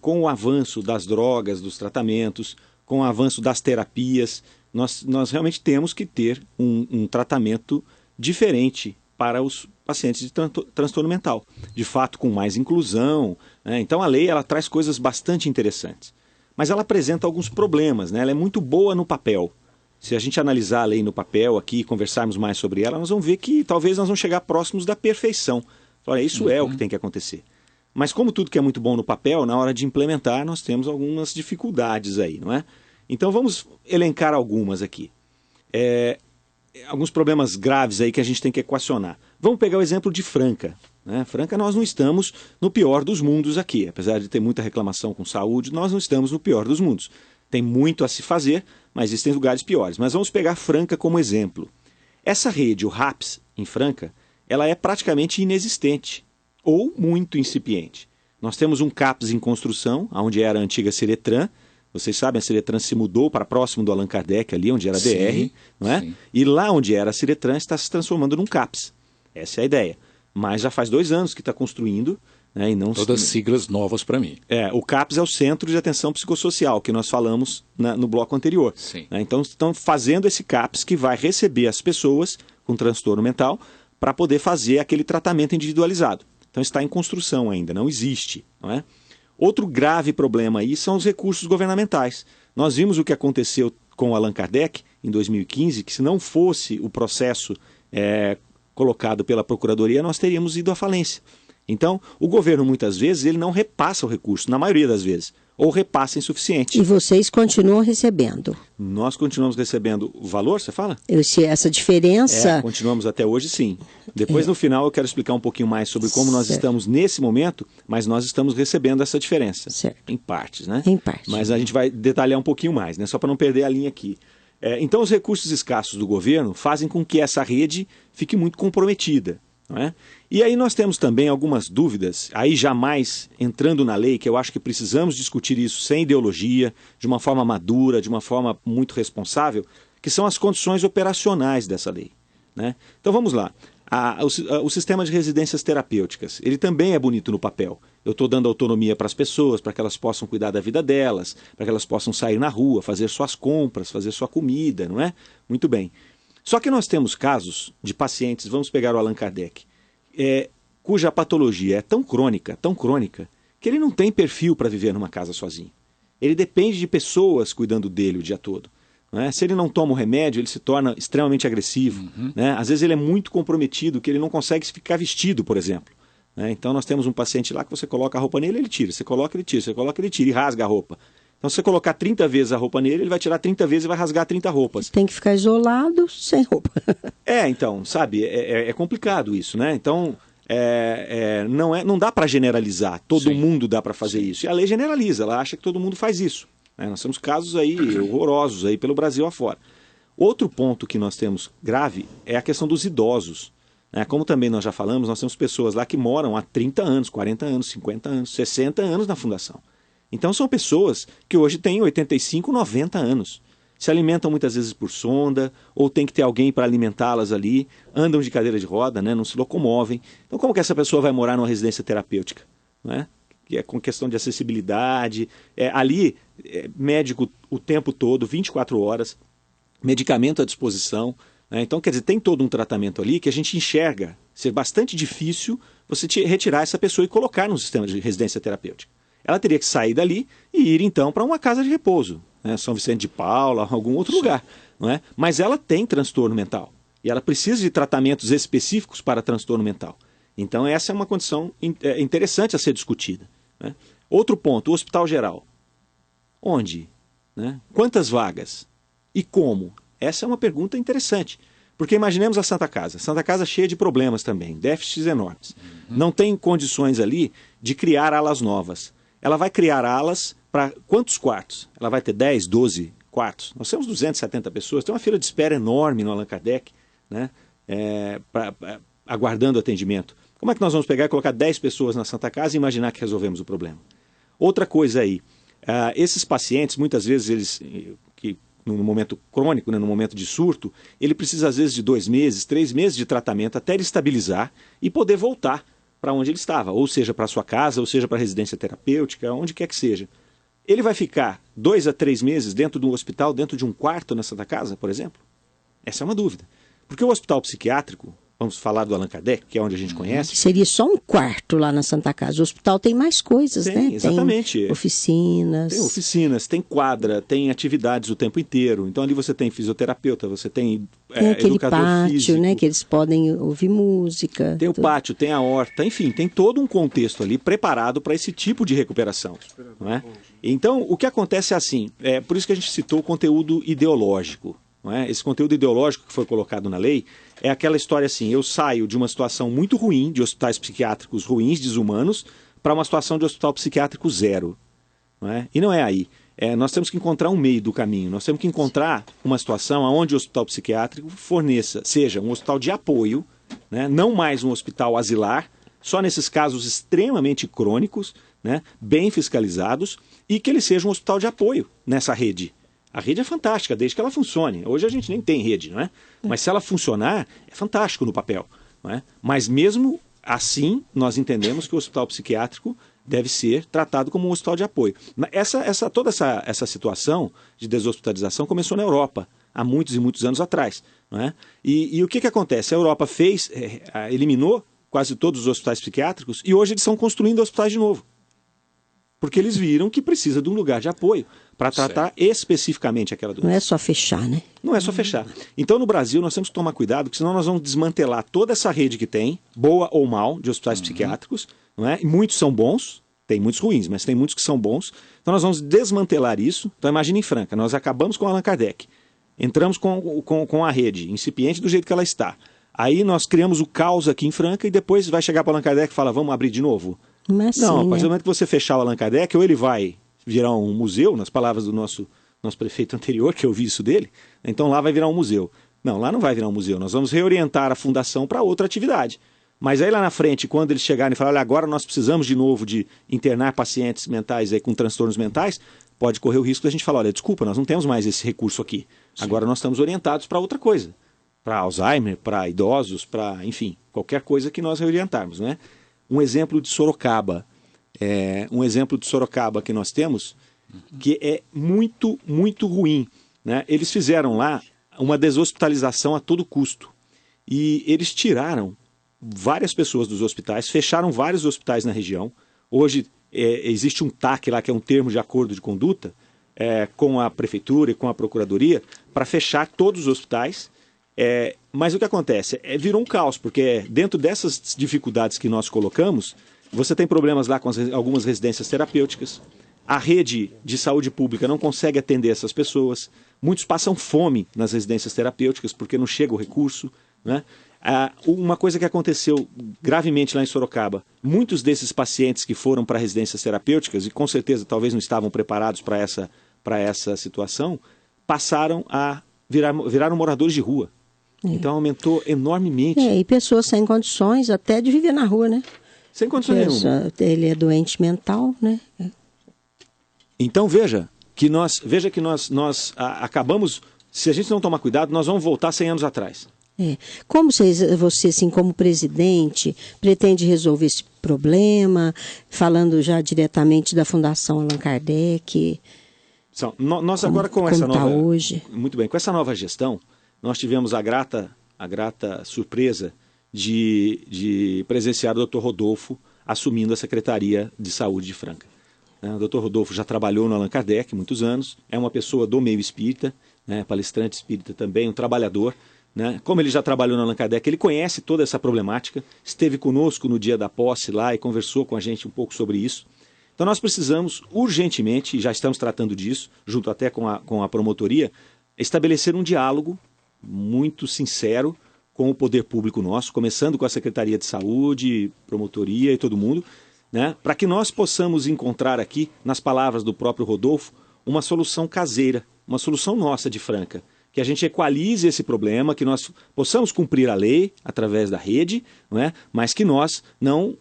com o avanço das drogas, dos tratamentos, com o avanço das terapias, nós realmente temos que ter um tratamento diferente para os pacientes de transtorno mental, de fato com mais inclusão, né? Então a lei ela traz coisas bastante interessantes, mas ela apresenta alguns problemas, né? Ela é muito boa no papel. Se a gente analisar a lei no papel aqui e conversarmos mais sobre ela, nós vamos ver que talvez nós vamos chegar próximos da perfeição. Olha, isso é o que tem que acontecer. Mas como tudo que é muito bom no papel, na hora de implementar nós temos algumas dificuldades aí, não é? Então vamos elencar algumas aqui. Alguns problemas graves aí que a gente tem que equacionar. Vamos pegar o exemplo de Franca, né? Franca, nós não estamos no pior dos mundos aqui. Apesar de ter muita reclamação com saúde, nós não estamos no pior dos mundos. Tem muito a se fazer, mas existem lugares piores. Mas vamos pegar Franca como exemplo. Essa rede, o RAPS, em Franca, ela é praticamente inexistente ou muito incipiente. Nós temos um CAPS em construção, onde era a antiga Ciretran. Vocês sabem, a Ciretran se mudou para próximo do Allan Kardec, ali onde era a DR, não é? Sim. E lá onde era a Ciretran está se transformando num CAPS. Essa é a ideia. Mas já faz 2 anos que está construindo. Né, e não
todas siglas novas para mim.
O CAPS é o Centro de Atenção Psicossocial, que nós falamos no bloco anterior. Né? Então estão fazendo esse CAPS que vai receber as pessoas com transtorno mental para poder fazer aquele tratamento individualizado. Então está em construção ainda, não existe. Não é? Outro grave problema aí são os recursos governamentais. Nós vimos o que aconteceu com o Allan Kardec em 2015, que se não fosse o processo colocado pela Procuradoria, nós teríamos ido à falência. Então, o governo muitas vezes ele não repassa o recurso, na maioria das vezes, ou repassa insuficiente.
E vocês continuam recebendo?
Nós continuamos recebendo o valor, você fala?
Essa diferença...
continuamos até hoje, sim. Depois, no final, eu quero explicar um pouquinho mais sobre como nós estamos nesse momento, mas nós estamos recebendo essa diferença.
Certo.
Em partes, né?
Em partes.
Mas a gente vai detalhar um pouquinho mais, né? Só para não perder a linha aqui. Então, os recursos escassos do governo fazem com que essa rede fique muito comprometida. Não é? E aí nós temos também algumas dúvidas, aí jamais entrando na lei, que eu acho que precisamos discutir isso sem ideologia, de uma forma madura, de uma forma muito responsável, que são as condições operacionais dessa lei. Né? Então vamos lá. O sistema de residências terapêuticas, ele também é bonito no papel. Eu estou dando autonomia para as pessoas, para que elas possam cuidar da vida delas, para que elas possam sair na rua, fazer suas compras, fazer sua comida, não é? Muito bem. Só que nós temos casos de pacientes, vamos pegar o Allan Kardec, cuja patologia é tão crônica, que ele não tem perfil para viver numa casa sozinho. Ele depende de pessoas cuidando dele o dia todo. Né? Se ele não toma o remédio, ele se torna extremamente agressivo. Né? Às vezes ele é muito comprometido, que ele não consegue ficar vestido, por exemplo. Né? Então nós temos um paciente lá que você coloca a roupa nele, ele tira. Você coloca, ele tira. Você coloca, ele tira e rasga a roupa. Então se você colocar 30 vezes a roupa nele, ele vai tirar 30 vezes e vai rasgar 30 roupas.
Tem que ficar isolado sem roupa.
Então, sabe, é complicado isso, né? Então, não dá para generalizar. Todo mundo dá para fazer isso. E a lei generaliza, ela acha que todo mundo faz isso. Nós temos casos aí horrorosos aí pelo Brasil afora. Outro ponto que nós temos grave é a questão dos idosos. Como também nós já falamos, nós temos pessoas lá que moram há 30 anos, 40 anos, 50 anos, 60 anos na fundação. Então são pessoas que hoje têm 85, 90 anos. Se alimentam muitas vezes por sonda, ou tem que ter alguém para alimentá-las ali, andam de cadeira de roda, né, não se locomovem. Então como que essa pessoa vai morar numa residência terapêutica? Né? Que é com questão de acessibilidade, médico o tempo todo, 24 horas, medicamento à disposição. Né? Então, quer dizer, tem todo um tratamento ali que a gente enxerga ser bastante difícil você retirar essa pessoa e colocar no sistema de residência terapêutica. Ela teria que sair dali e ir, então, para uma casa de repouso, né? São Vicente de Paula, algum outro lugar. Não é? Mas ela tem transtorno mental e ela precisa de tratamentos específicos para transtorno mental. Então, essa é uma condição interessante a ser discutida. Né? Outro ponto, o Hospital Geral. Onde? Né? Quantas vagas? E como? Essa é uma pergunta interessante. Porque imaginemos a Santa Casa. Santa Casa cheia de problemas também, déficits enormes. Não tem condições ali de criar alas novas. Ela vai criar alas para quantos quartos? Ela vai ter 10, 12 quartos. Nós temos 270 pessoas, tem uma fila de espera enorme no Allan Kardec, né? Aguardando atendimento. Como é que nós vamos pegar e colocar 10 pessoas na Santa Casa e imaginar que resolvemos o problema? Outra coisa aí, esses pacientes, muitas vezes, eles, que no momento crônico, né, no momento de surto, ele precisa às vezes de 2 meses, 3 meses de tratamento até ele estabilizar e poder voltar para onde ele estava, ou seja, para a sua casa, ou seja, para a residência terapêutica, onde quer que seja. Ele vai ficar 2 a 3 meses dentro do hospital, dentro de um quarto na Santa Casa, por exemplo? Essa é uma dúvida. Porque o hospital psiquiátrico, vamos falar do Allan Kardec, que é onde a gente conhece.
Seria só um quarto lá na Santa Casa. O hospital tem mais coisas, né?
Exatamente.
Tem oficinas.
Tem oficinas, tem quadra, tem atividades o tempo inteiro. Então ali você tem fisioterapeuta, você tem
aquele
educador
pátio,
físico,
né? Que eles podem ouvir música.
Tem tudo. O pátio, tem a horta, enfim, tem todo um contexto ali preparado para esse tipo de recuperação. Não é? Então, o que acontece é assim, por isso que a gente citou o conteúdo ideológico. Não é? Esse conteúdo ideológico que foi colocado na lei é aquela história assim, eu saio de uma situação muito ruim, de hospitais psiquiátricos ruins, desumanos, para uma situação de hospital psiquiátrico zero. Não é? E não é aí. Nós temos que encontrar um meio do caminho, nós temos que encontrar uma situação onde o hospital psiquiátrico forneça, seja um hospital de apoio, né? Não mais um hospital asilar, só nesses casos extremamente crônicos, né? Bem fiscalizados, e que ele seja um hospital de apoio nessa rede. A rede é fantástica, desde que ela funcione. Hoje a gente nem tem rede, não é? Mas se ela funcionar, é fantástico no papel. Não é? Mas mesmo assim, nós entendemos que o hospital psiquiátrico deve ser tratado como um hospital de apoio. Toda essa situação de deshospitalização começou na Europa, há muitos e muitos anos atrás. Não é? E o que acontece? A Europa eliminou quase todos os hospitais psiquiátricos e hoje eles estão construindo hospitais de novo. Porque eles viram que precisa de um lugar de apoio para tratar especificamente aquela doença.
Não é só fechar, né?
Não é só fechar. Então, no Brasil, nós temos que tomar cuidado, porque senão nós vamos desmantelar toda essa rede que tem, boa ou mal, de hospitais psiquiátricos. Não é? E muitos são bons, tem muitos ruins, mas tem muitos que são bons. Então, nós vamos desmantelar isso. Então, imagine em Franca, nós acabamos com o Allan Kardec. Entramos com a rede, incipiente do jeito que ela está. Aí nós criamos o caos aqui em Franca e depois vai chegar para o Allan Kardec e fala, vamos abrir de novo?
Não é assim,
não, a partir
né?
do momento que você fechar o Allan Kardec, ou ele vai virar um museu, nas palavras do nosso prefeito anterior, que eu vi isso dele, então lá vai virar um museu. Não, lá não vai virar um museu, nós vamos reorientar a fundação para outra atividade. Mas aí lá na frente, quando eles chegarem e falarem, olha, agora nós precisamos de novo de internar pacientes mentais aí com transtornos mentais, pode correr o risco da gente falar, olha, desculpa, nós não temos mais esse recurso aqui. Sim. Agora nós estamos orientados para outra coisa. Para Alzheimer, para idosos, para, enfim, qualquer coisa que nós reorientarmos, né? Um exemplo de Sorocaba. Um exemplo de Sorocaba que nós temos, que é muito, muito ruim. Né? Eles fizeram lá uma deshospitalização a todo custo. E eles tiraram várias pessoas dos hospitais, fecharam vários hospitais na região. Hoje existe um TAC lá, que é um termo de acordo de conduta, com a prefeitura e com a procuradoria para fechar todos os hospitais. Mas o que acontece? Virou um caos, porque dentro dessas dificuldades que nós colocamos, você tem problemas lá com algumas residências terapêuticas, a rede de saúde pública não consegue atender essas pessoas, muitos passam fome nas residências terapêuticas porque não chega o recurso, né? Uma coisa que aconteceu gravemente lá em Sorocaba, muitos desses pacientes que foram para residências terapêuticas, e com certeza talvez não estavam preparados para essa situação, passaram a viraram moradores de rua. Então aumentou enormemente.
E pessoas sem condições até de viver na rua, né?
Sem condições nenhuma.
Ele é doente mental, né?
Então veja que nós acabamos, se a gente não tomar cuidado, nós vamos voltar 100 anos atrás.
Como você, assim, como presidente, pretende resolver esse problema, falando já diretamente da Fundação Allan Kardec?
Nós agora com essa nova...
hoje?
Muito bem, com essa nova gestão, nós tivemos a grata surpresa de presenciar o Dr. Rodolfo assumindo a Secretaria de Saúde de Franca. O Dr. Rodolfo já trabalhou no Allan Kardec muitos anos, é uma pessoa do meio espírita, né, palestrante espírita também, um trabalhador. Né? Como ele já trabalhou no Allan Kardec, ele conhece toda essa problemática, esteve conosco no dia da posse lá e conversou com a gente um pouco sobre isso. Então nós precisamos urgentemente, e já estamos tratando disso, junto até com a promotoria, estabelecer um diálogo muito sincero com o poder público nosso, começando com a Secretaria de Saúde, promotoria e todo mundo, né? Para que nós possamos encontrar aqui, nas palavras do próprio Rodolfo, uma solução caseira, uma solução nossa de Franca, que a gente equalize esse problema, que nós possamos cumprir a lei através da rede, não é? Mas que nós não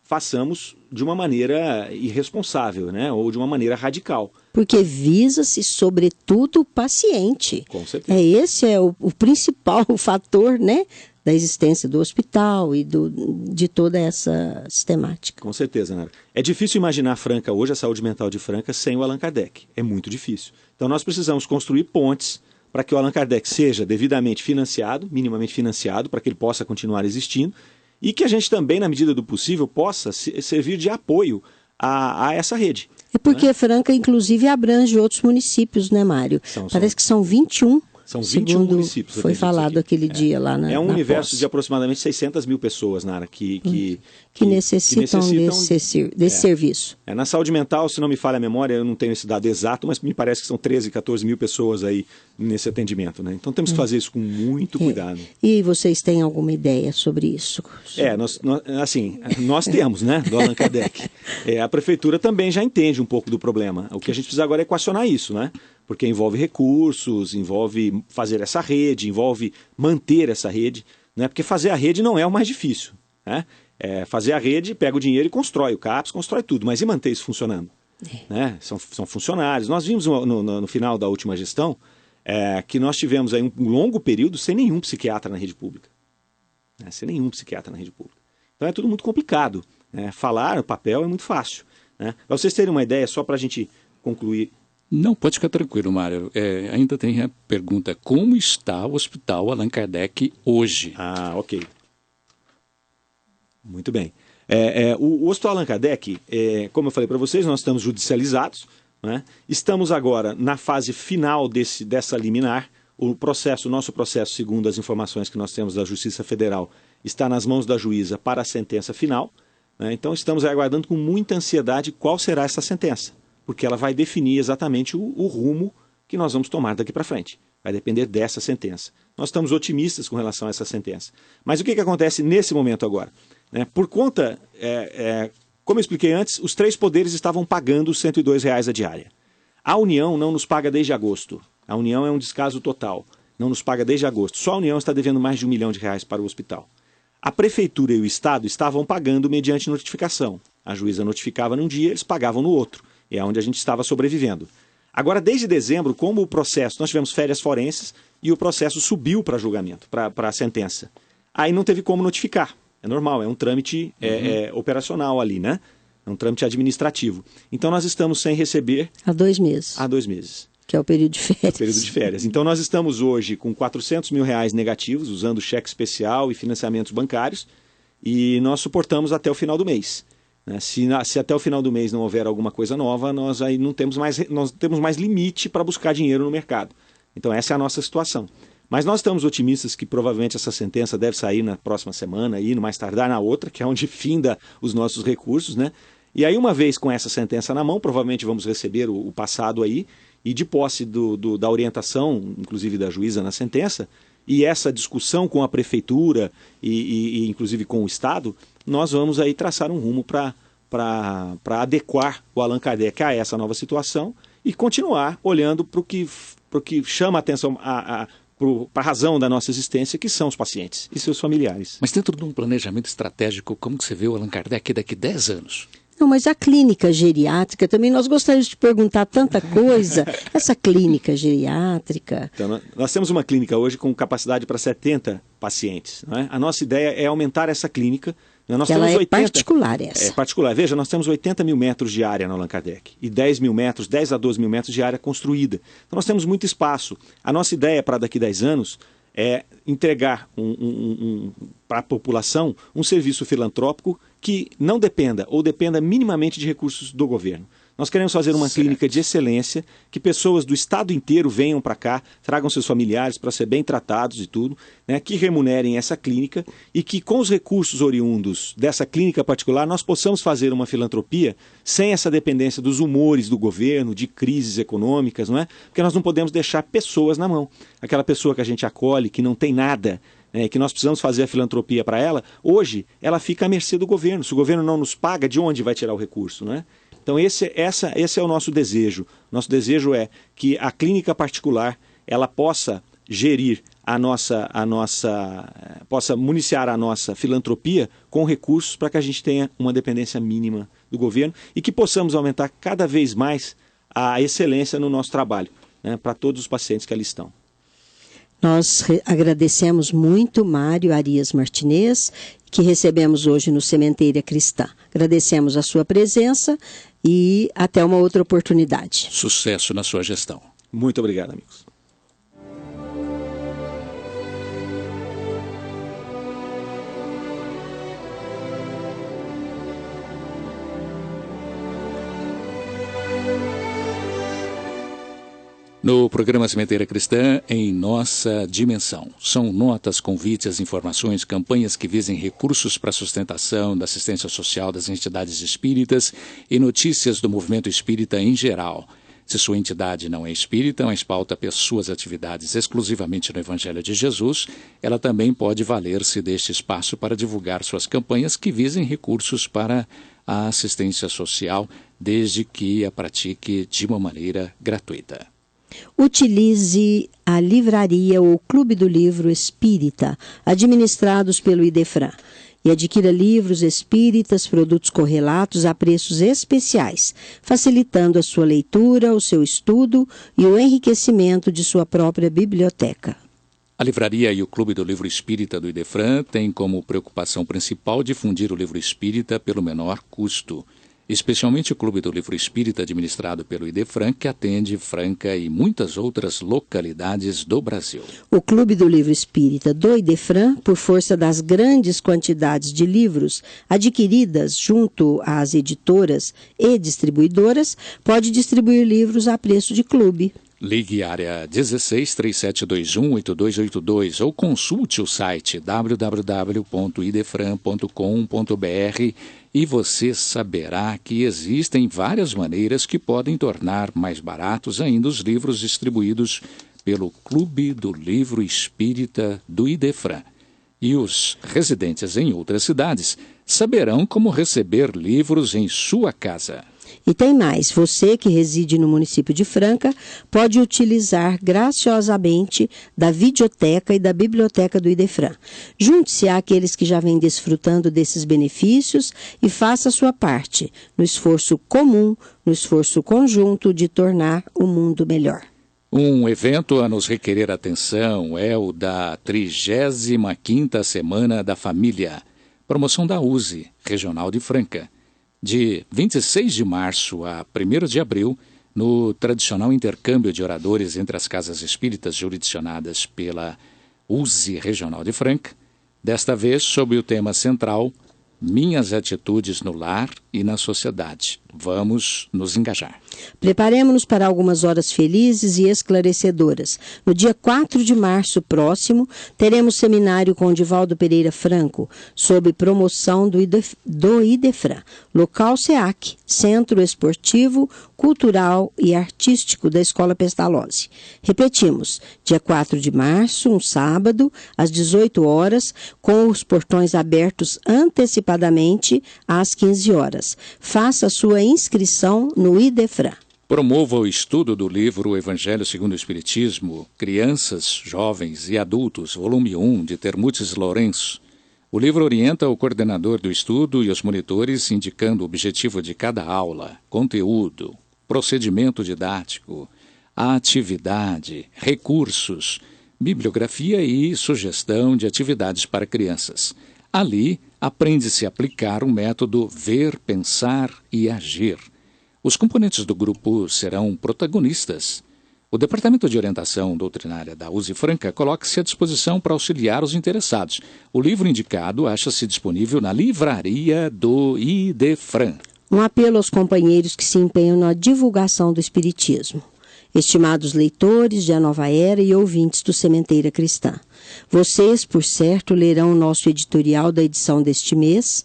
façamos de uma maneira irresponsável, né? Ou de uma maneira radical.
Porque visa-se, sobretudo, o paciente.
Com certeza.
Esse é o principal fator, né, da existência do hospital e de toda essa sistemática.
Com certeza, Nara. É difícil imaginar Franca hoje, a saúde mental de Franca, sem o Allan Kardec. É muito difícil. Então nós precisamos construir pontes para que o Allan Kardec seja devidamente financiado, minimamente financiado, para que ele possa continuar existindo, e que a gente também, na medida do possível, possa servir de apoio a essa rede.
É porque Franca, inclusive, abrange outros municípios, né, Mário? Parece que são 21.
São 21 municípios.
Foi falado aquele dia lá na
universo
posse.
de aproximadamente 600 mil pessoas, Nara, que
necessitam desse serviço.
Na saúde mental, se não me falha a memória, eu não tenho esse dado exato, mas me parece que são 13, 14 mil pessoas aí nesse atendimento, né? Então temos que fazer isso com muito cuidado.
E vocês têm alguma ideia sobre isso?
Nós temos, né, do Allan Kardec. A prefeitura também já entende um pouco do problema. O que a gente precisa agora é equacionar isso, né? Porque envolve recursos, envolve fazer essa rede, envolve manter essa rede, né? Porque fazer a rede não é o mais difícil, né? Fazer a rede, pega o dinheiro e constrói o CAPS, constrói tudo, mas e manter isso funcionando? Né? São funcionários. Nós vimos no final da última gestão que nós tivemos aí um longo período sem nenhum psiquiatra na rede pública. Né? Sem nenhum psiquiatra na rede pública. Então é tudo muito complicado. Né? Falar no papel é muito fácil. Né? Para vocês terem uma ideia, só para a gente concluir.
Não, pode ficar tranquilo, Mário. Ainda tem a pergunta, como está o Hospital Allan Kardec hoje?
Ok. Muito bem. O Hospital Allan Kardec, como eu falei para vocês, nós estamos judicializados, né? Estamos agora na fase final dessa liminar. Nosso processo, segundo as informações que nós temos da Justiça Federal, está nas mãos da juíza para a sentença final. Né? Então estamos aguardando com muita ansiedade qual será essa sentença, porque ela vai definir exatamente o rumo que nós vamos tomar daqui para frente. Vai depender dessa sentença. Nós estamos otimistas com relação a essa sentença. Mas o que acontece nesse momento agora? Por conta, como eu expliquei antes, os 3 poderes estavam pagando R$ 102 a diária. A União não nos paga desde agosto. A União é um descaso total. Não nos paga desde agosto. Só a União está devendo mais de R$ 1 milhão para o hospital. A Prefeitura e o Estado estavam pagando mediante notificação. A juíza notificava num dia, eles pagavam no outro. É onde a gente estava sobrevivendo. Agora, desde dezembro, como o processo, nós tivemos férias forenses e o processo subiu para julgamento, para a sentença. Aí não teve como notificar. É normal, é um trâmite operacional ali, né? É um trâmite administrativo. Então nós estamos sem receber...
Há 2 meses.
Há 2 meses.
Que é o período de férias.
O período de férias. Então nós estamos hoje com R$400 mil negativos, usando cheque especial e financiamentos bancários, e nós suportamos até o final do mês. Né? Se até o final do mês não houver alguma coisa nova, nós aí não temos mais limite para buscar dinheiro no mercado. Então essa é a nossa situação. Mas nós estamos otimistas que provavelmente essa sentença deve sair na próxima semana, e no mais tardar na outra, que é onde finda os nossos recursos, né? E aí, uma vez com essa sentença na mão, provavelmente vamos receber o passado aí, e de posse da orientação, inclusive da juíza na sentença, e essa discussão com a prefeitura e inclusive com o Estado, nós vamos aí traçar um rumo para adequar o Allan Kardec a essa nova situação e continuar olhando para o que chama a atenção, para a razão da nossa existência, que são os pacientes e seus familiares.
Mas dentro de um planejamento estratégico, como que você vê o Allan Kardec daqui a 10 anos?
Não, mas a clínica geriátrica também, nós gostaríamos de perguntar tanta coisa. Essa clínica geriátrica...
Então, nós temos uma clínica hoje com capacidade para 70 pacientes. Não é? A nossa ideia é aumentar essa clínica. Nós
ela
temos
é particular essa.
É particular. Veja, nós temos 80 mil metros de área no Allan Kardec e 10 a 12 mil metros de área construída. Então nós temos muito espaço. A nossa ideia para daqui a 10 anos é entregar para a população um serviço filantrópico que não dependa ou dependa minimamente de recursos do governo. Nós queremos fazer uma clínica de excelência, que pessoas do estado inteiro venham para cá, tragam seus familiares para ser bem tratados e tudo, né, que remunerem essa clínica e que com os recursos oriundos dessa clínica particular nós possamos fazer uma filantropia sem essa dependência dos humores do governo, de crises econômicas, não é? Porque nós não podemos deixar pessoas na mão. Aquela pessoa que a gente acolhe, que não tem nada, que nós precisamos fazer a filantropia para ela, hoje ela fica à mercê do governo. Se o governo não nos paga, de onde vai tirar o recurso, não é? Então esse é o nosso desejo. Nosso desejo é que a clínica particular ela possa gerir possa municiar a nossa filantropia com recursos para que a gente tenha uma dependência mínima do governo e que possamos aumentar cada vez mais a excelência no nosso trabalho, né, para todos os pacientes que ali estão.
Nós agradecemos muito Mário Arias Martinez, que recebemos hoje no Sementeira Cristã. Agradecemos a sua presença e até uma outra oportunidade.
Sucesso na sua gestão.
Muito obrigado, amigos.
No programa Sementeira Cristã, em nossa dimensão. São notas, convites, informações, campanhas que visem recursos para a sustentação da assistência social das entidades espíritas e notícias do movimento espírita em geral. Se sua entidade não é espírita, mas pauta suas atividades exclusivamente no Evangelho de Jesus, ela também pode valer-se deste espaço para divulgar suas campanhas que visem recursos para a assistência social, desde que a pratique de uma maneira gratuita.
Utilize a livraria ou Clube do Livro Espírita, administrados pelo Idefran, e adquira livros espíritas, produtos correlatos a preços especiais, facilitando a sua leitura, o seu estudo e o enriquecimento de sua própria biblioteca.
A livraria e o Clube do Livro Espírita do Idefran têm como preocupação principal difundir o livro espírita pelo menor custo. Especialmente o Clube do Livro Espírita, administrado pelo Idefran, que atende Franca e muitas outras localidades do Brasil.
O Clube do Livro Espírita do Idefran, por força das grandes quantidades de livros adquiridas junto às editoras e distribuidoras, pode distribuir livros a preço de clube.
Ligue área 16-3721-8282 ou consulte o site www.idefran.com.br e você saberá que existem várias maneiras que podem tornar mais baratos ainda os livros distribuídos pelo Clube do Livro Espírita do Idefran. E os residentes em outras cidades saberão como receber livros em sua casa.
E tem mais, você que reside no município de Franca pode utilizar graciosamente da videoteca e da biblioteca do Idefran. Junte-se àqueles que já vêm desfrutando desses benefícios e faça a sua parte no esforço comum, no esforço conjunto de tornar o mundo melhor.
Um evento a nos requerer atenção é o da 35ª Semana da Família, promoção da USE, Regional de Franca. De 26 de março a 1º de abril, no tradicional intercâmbio de oradores entre as casas espíritas jurisdicionadas pela USE Regional de Franca, desta vez sob o tema central minhas atitudes no lar e na sociedade. Vamos nos engajar.
Preparemos-nos para algumas horas felizes e esclarecedoras. No dia 4 de março próximo, teremos seminário com Divaldo Pereira Franco, sob promoção do IDEFRAN, local SEAC, Centro Esportivo, Cultural e Artístico da Escola Pestalozzi. Repetimos, dia 4 de março, um sábado, às 18 horas, com os portões abertos antecipadamente às 15 horas. Faça sua inscrição no IDEFRAN.
Promova o estudo do livro Evangelho segundo o Espiritismo, Crianças, Jovens e Adultos, volume 1, de Termutes Lourenço. O livro orienta o coordenador do estudo e os monitores indicando o objetivo de cada aula, conteúdo, procedimento didático, atividade, recursos, bibliografia e sugestão de atividades para crianças. Ali, aprende-se a aplicar o método ver, pensar e agir. Os componentes do grupo serão protagonistas. O Departamento de Orientação Doutrinária da USE Franca coloca-se à disposição para auxiliar os interessados. O livro indicado acha-se disponível na livraria do IDEFRAN.
Um apelo aos companheiros que se empenham na divulgação do Espiritismo. Estimados leitores de A Nova Era e ouvintes do Sementeira Cristã, vocês, por certo, lerão o nosso editorial da edição deste mês,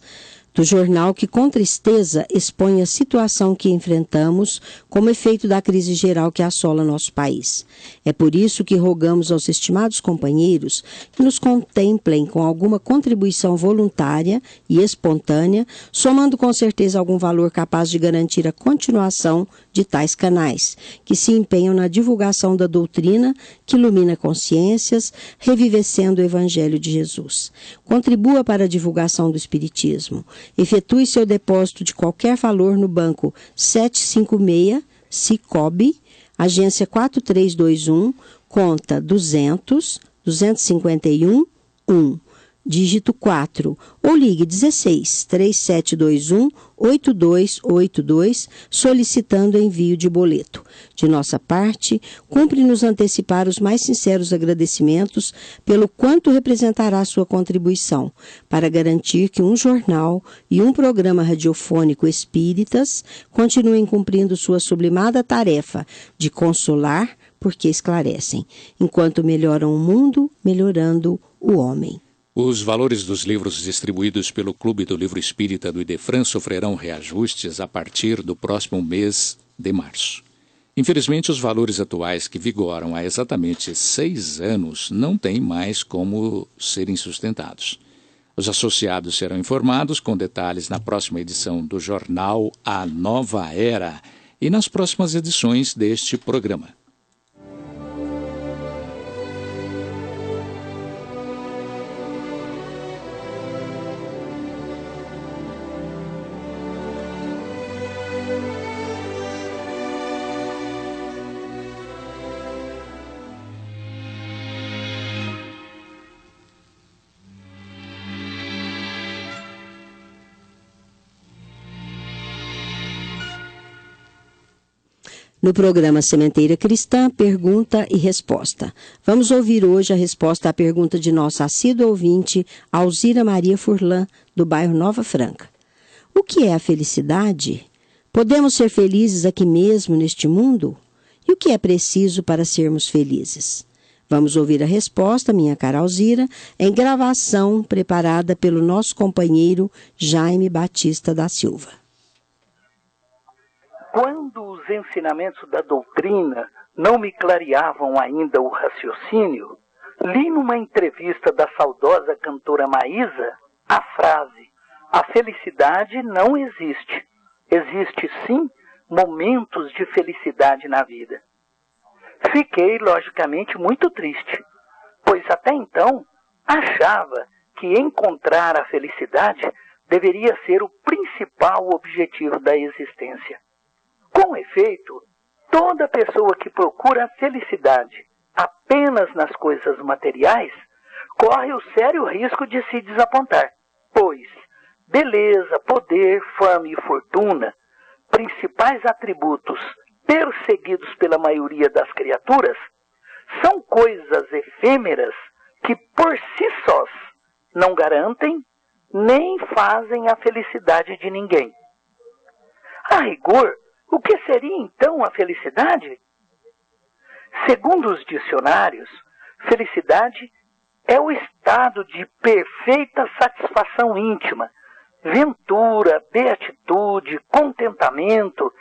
do jornal que com tristeza expõe a situação que enfrentamos como efeito da crise geral que assola nosso país. É por isso que rogamos aos estimados companheiros que nos contemplem com alguma contribuição voluntária e espontânea, somando com certeza algum valor capaz de garantir a continuação de tais canais, que se empenham na divulgação da doutrina que ilumina consciências, revivecendo o Evangelho de Jesus. Contribua para a divulgação do Espiritismo. Efetue seu depósito de qualquer valor no banco 756, Sicobi, agência 4321, conta 251 1, dígito 4, ou ligue 16 3721 8282, solicitando envio de boleto. De nossa parte, cumpre-nos antecipar os mais sinceros agradecimentos pelo quanto representará sua contribuição, para garantir que um jornal e um programa radiofônico espíritas continuem cumprindo sua sublimada tarefa de consolar, porque esclarecem, enquanto melhoram o mundo, melhorando o homem.
Os valores dos livros distribuídos pelo Clube do Livro Espírita do IDEFRAN sofrerão reajustes a partir do próximo mês de março. Infelizmente, os valores atuais que vigoram há exatamente 6 anos não têm mais como serem sustentados. Os associados serão informados com detalhes na próxima edição do jornal A Nova Era e nas próximas edições deste programa.
No programa Sementeira Cristã, pergunta e resposta. Vamos ouvir hoje a resposta à pergunta de nossa assídua ouvinte, Alzira Maria Furlan, do bairro Nova Franca. O que é a felicidade? Podemos ser felizes aqui mesmo, neste mundo? E o que é preciso para sermos felizes? Vamos ouvir a resposta, minha cara Alzira, em gravação preparada pelo nosso companheiro Jaime Batista da Silva.
Quando os ensinamentos da doutrina não me clareavam ainda o raciocínio, li numa entrevista da saudosa cantora Maísa a frase: a felicidade não existe. Existe sim momentos de felicidade na vida. Fiquei, logicamente, muito triste, pois até então achava que encontrar a felicidade deveria ser o principal objetivo da existência. Com efeito, toda pessoa que procura a felicidade apenas nas coisas materiais corre o sério risco de se desapontar, pois beleza, poder, fama e fortuna, principais atributos perseguidos pela maioria das criaturas, são coisas efêmeras que por si sós não garantem nem fazem a felicidade de ninguém. A rigor, o que seria então a felicidade? Segundo os dicionários, felicidade é o estado de perfeita satisfação íntima, ventura, beatitude, contentamento,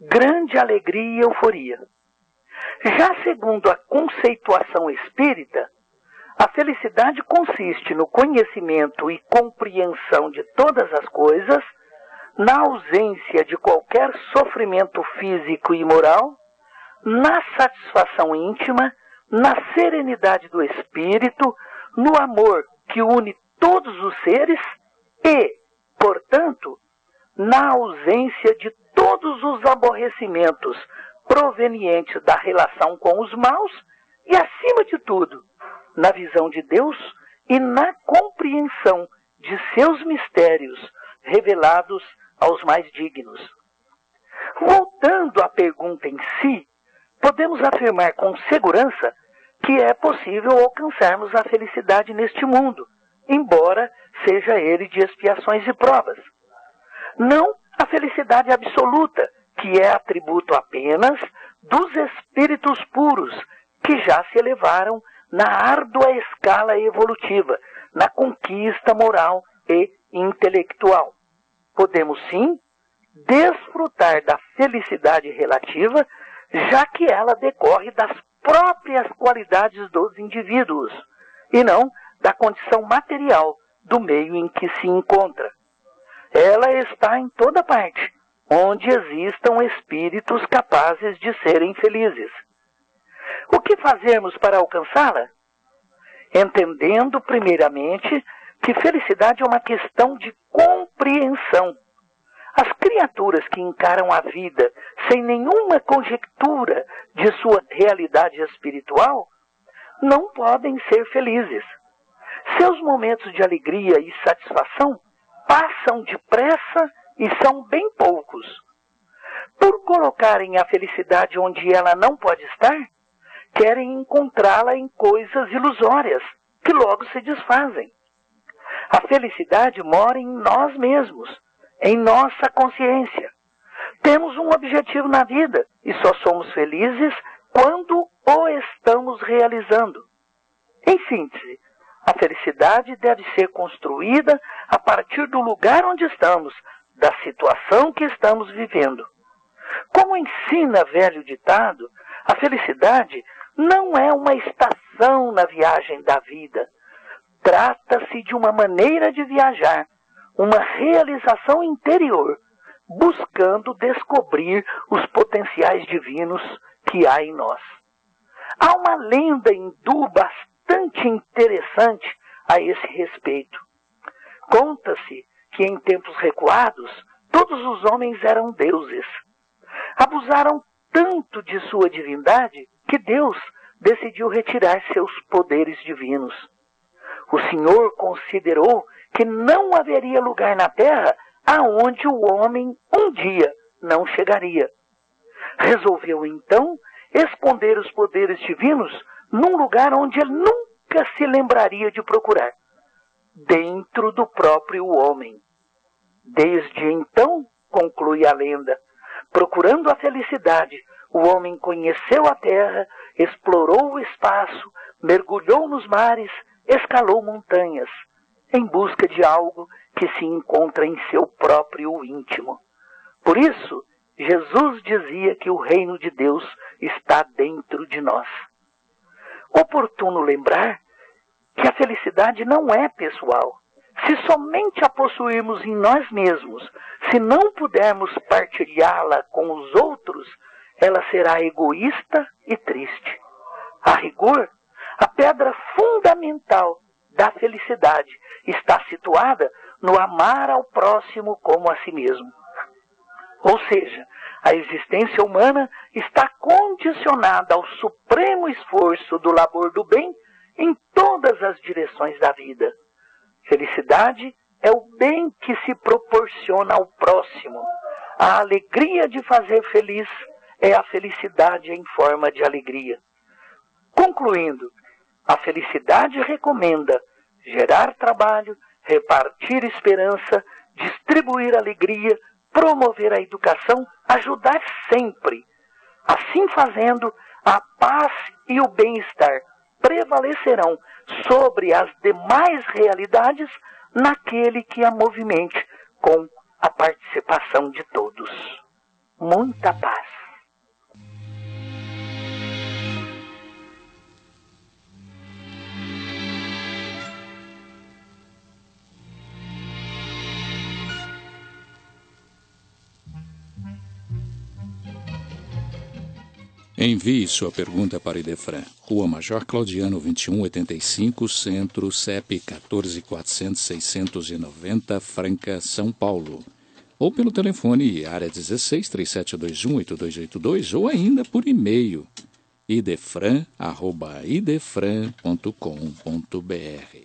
grande alegria e euforia. Já segundo a conceituação espírita, a felicidade consiste no conhecimento e compreensão de todas as coisas, na ausência de qualquer sofrimento físico e moral, na satisfação íntima, na serenidade do espírito, no amor que une todos os seres e, portanto, na ausência de todos os aborrecimentos provenientes da relação com os maus e, acima de tudo, na visão de Deus e na compreensão de seus mistérios revelados aos mais dignos. Voltando à pergunta em si, podemos afirmar com segurança que é possível alcançarmos a felicidade neste mundo, embora seja ele de expiações e provas. Não a felicidade absoluta, que é atributo apenas dos espíritos puros, que já se elevaram na árdua escala evolutiva, na conquista moral e intelectual. Podemos sim desfrutar da felicidade relativa, já que ela decorre das próprias qualidades dos indivíduos, e não da condição material do meio em que se encontra. Ela está em toda parte, onde existam espíritos capazes de serem felizes. O que fazemos para alcançá-la? Entendendo, primeiramente, que felicidade é uma questão de compreensão. As criaturas que encaram a vida sem nenhuma conjectura de sua realidade espiritual não podem ser felizes. Seus momentos de alegria e satisfação passam depressa e são bem poucos. Por colocarem a felicidade onde ela não pode estar, querem encontrá-la em coisas ilusórias, que logo se desfazem. A felicidade mora em nós mesmos, em nossa consciência. Temos um objetivo na vida e só somos felizes quando o estamos realizando. Em síntese, a felicidade deve ser construída a partir do lugar onde estamos, da situação que estamos vivendo. Como ensina velho ditado, a felicidade não é uma estação na viagem da vida. Trata-se de uma maneira de viajar, uma realização interior, buscando descobrir os potenciais divinos que há em nós. Há uma lenda hindu bastante interessante a esse respeito. Conta-se que em tempos recuados, todos os homens eram deuses. Abusaram tanto de sua divindade que Deus decidiu retirar seus poderes divinos. O Senhor considerou que não haveria lugar na terra aonde o homem um dia não chegaria. Resolveu então esconder os poderes divinos num lugar onde ele nunca se lembraria de procurar, dentro do próprio homem. Desde então, conclui a lenda, procurando a felicidade, o homem conheceu a terra, explorou o espaço, mergulhou nos mares, escalou montanhas, em busca de algo que se encontra em seu próprio íntimo. Por isso, Jesus dizia que o reino de Deus está dentro de nós. Oportuno lembrar que a felicidade não é pessoal. Se somente a possuirmos em nós mesmos, se não pudermos partilhá-la com os outros, ela será egoísta e triste. A rigor, a pedra fundamental da felicidade está situada no amar ao próximo como a si mesmo. Ou seja, a existência humana está condicionada ao supremo esforço do labor do bem em todas as direções da vida. Felicidade é o bem que se proporciona ao próximo. A alegria de fazer feliz é a felicidade em forma de alegria. Concluindo, a felicidade recomenda gerar trabalho, repartir esperança, distribuir alegria, promover a educação, ajudar sempre. Assim fazendo, a paz e o bem-estar prevalecerão sobre as demais realidades naquele que a movimente com a participação de todos. Muita paz.
Envie sua pergunta para Idefran, Rua Major Claudiano 2185, Centro, CEP 14.400.690, Franca, São Paulo. Ou pelo telefone área 16 3721-8282 ou ainda por e-mail idefran@idefran.com.br.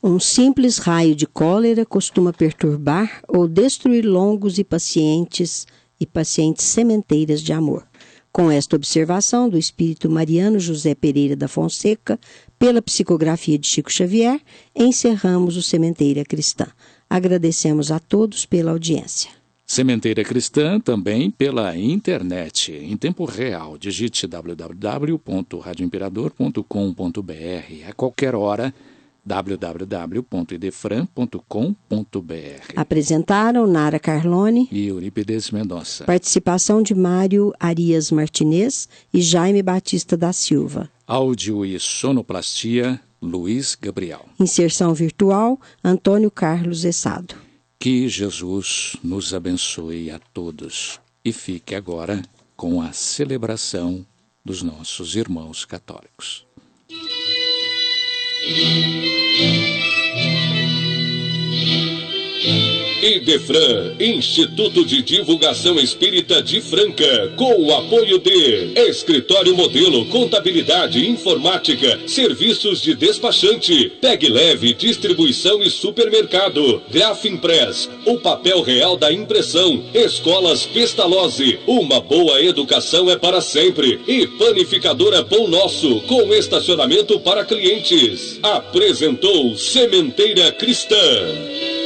Um simples raio de cólera costuma perturbar ou destruir longos e pacientes sementeiras de amor. Com esta observação do espírito Mariano José Pereira da Fonseca, pela psicografia de Chico Xavier, encerramos o Sementeira Cristã. Agradecemos a todos pela audiência.
Sementeira Cristã também pela internet, em tempo real. Digite www.radioimperador.com.br. A qualquer hora, www.idefran.com.br.
Apresentaram Nara Carlone
e Eurípides Mendonça.
Participação de Mário Arias Martinez e Jaime Batista da Silva.
Áudio e sonoplastia, Luiz Gabriel.
Inserção virtual, Antônio Carlos Essado.
Que Jesus nos abençoe a todos. E fique agora com a celebração dos nossos irmãos católicos.
Idefran, Instituto de Divulgação Espírita de Franca, com o apoio de Escritório Modelo, Contabilidade, Informática, Serviços de Despachante, Peg Leve, Distribuição e Supermercado, Grafimpress, o papel real da impressão, Escolas Pestalozzi, uma boa educação é para sempre, e Panificadora Pão Nosso, com estacionamento para clientes. Apresentou Sementeira Cristã.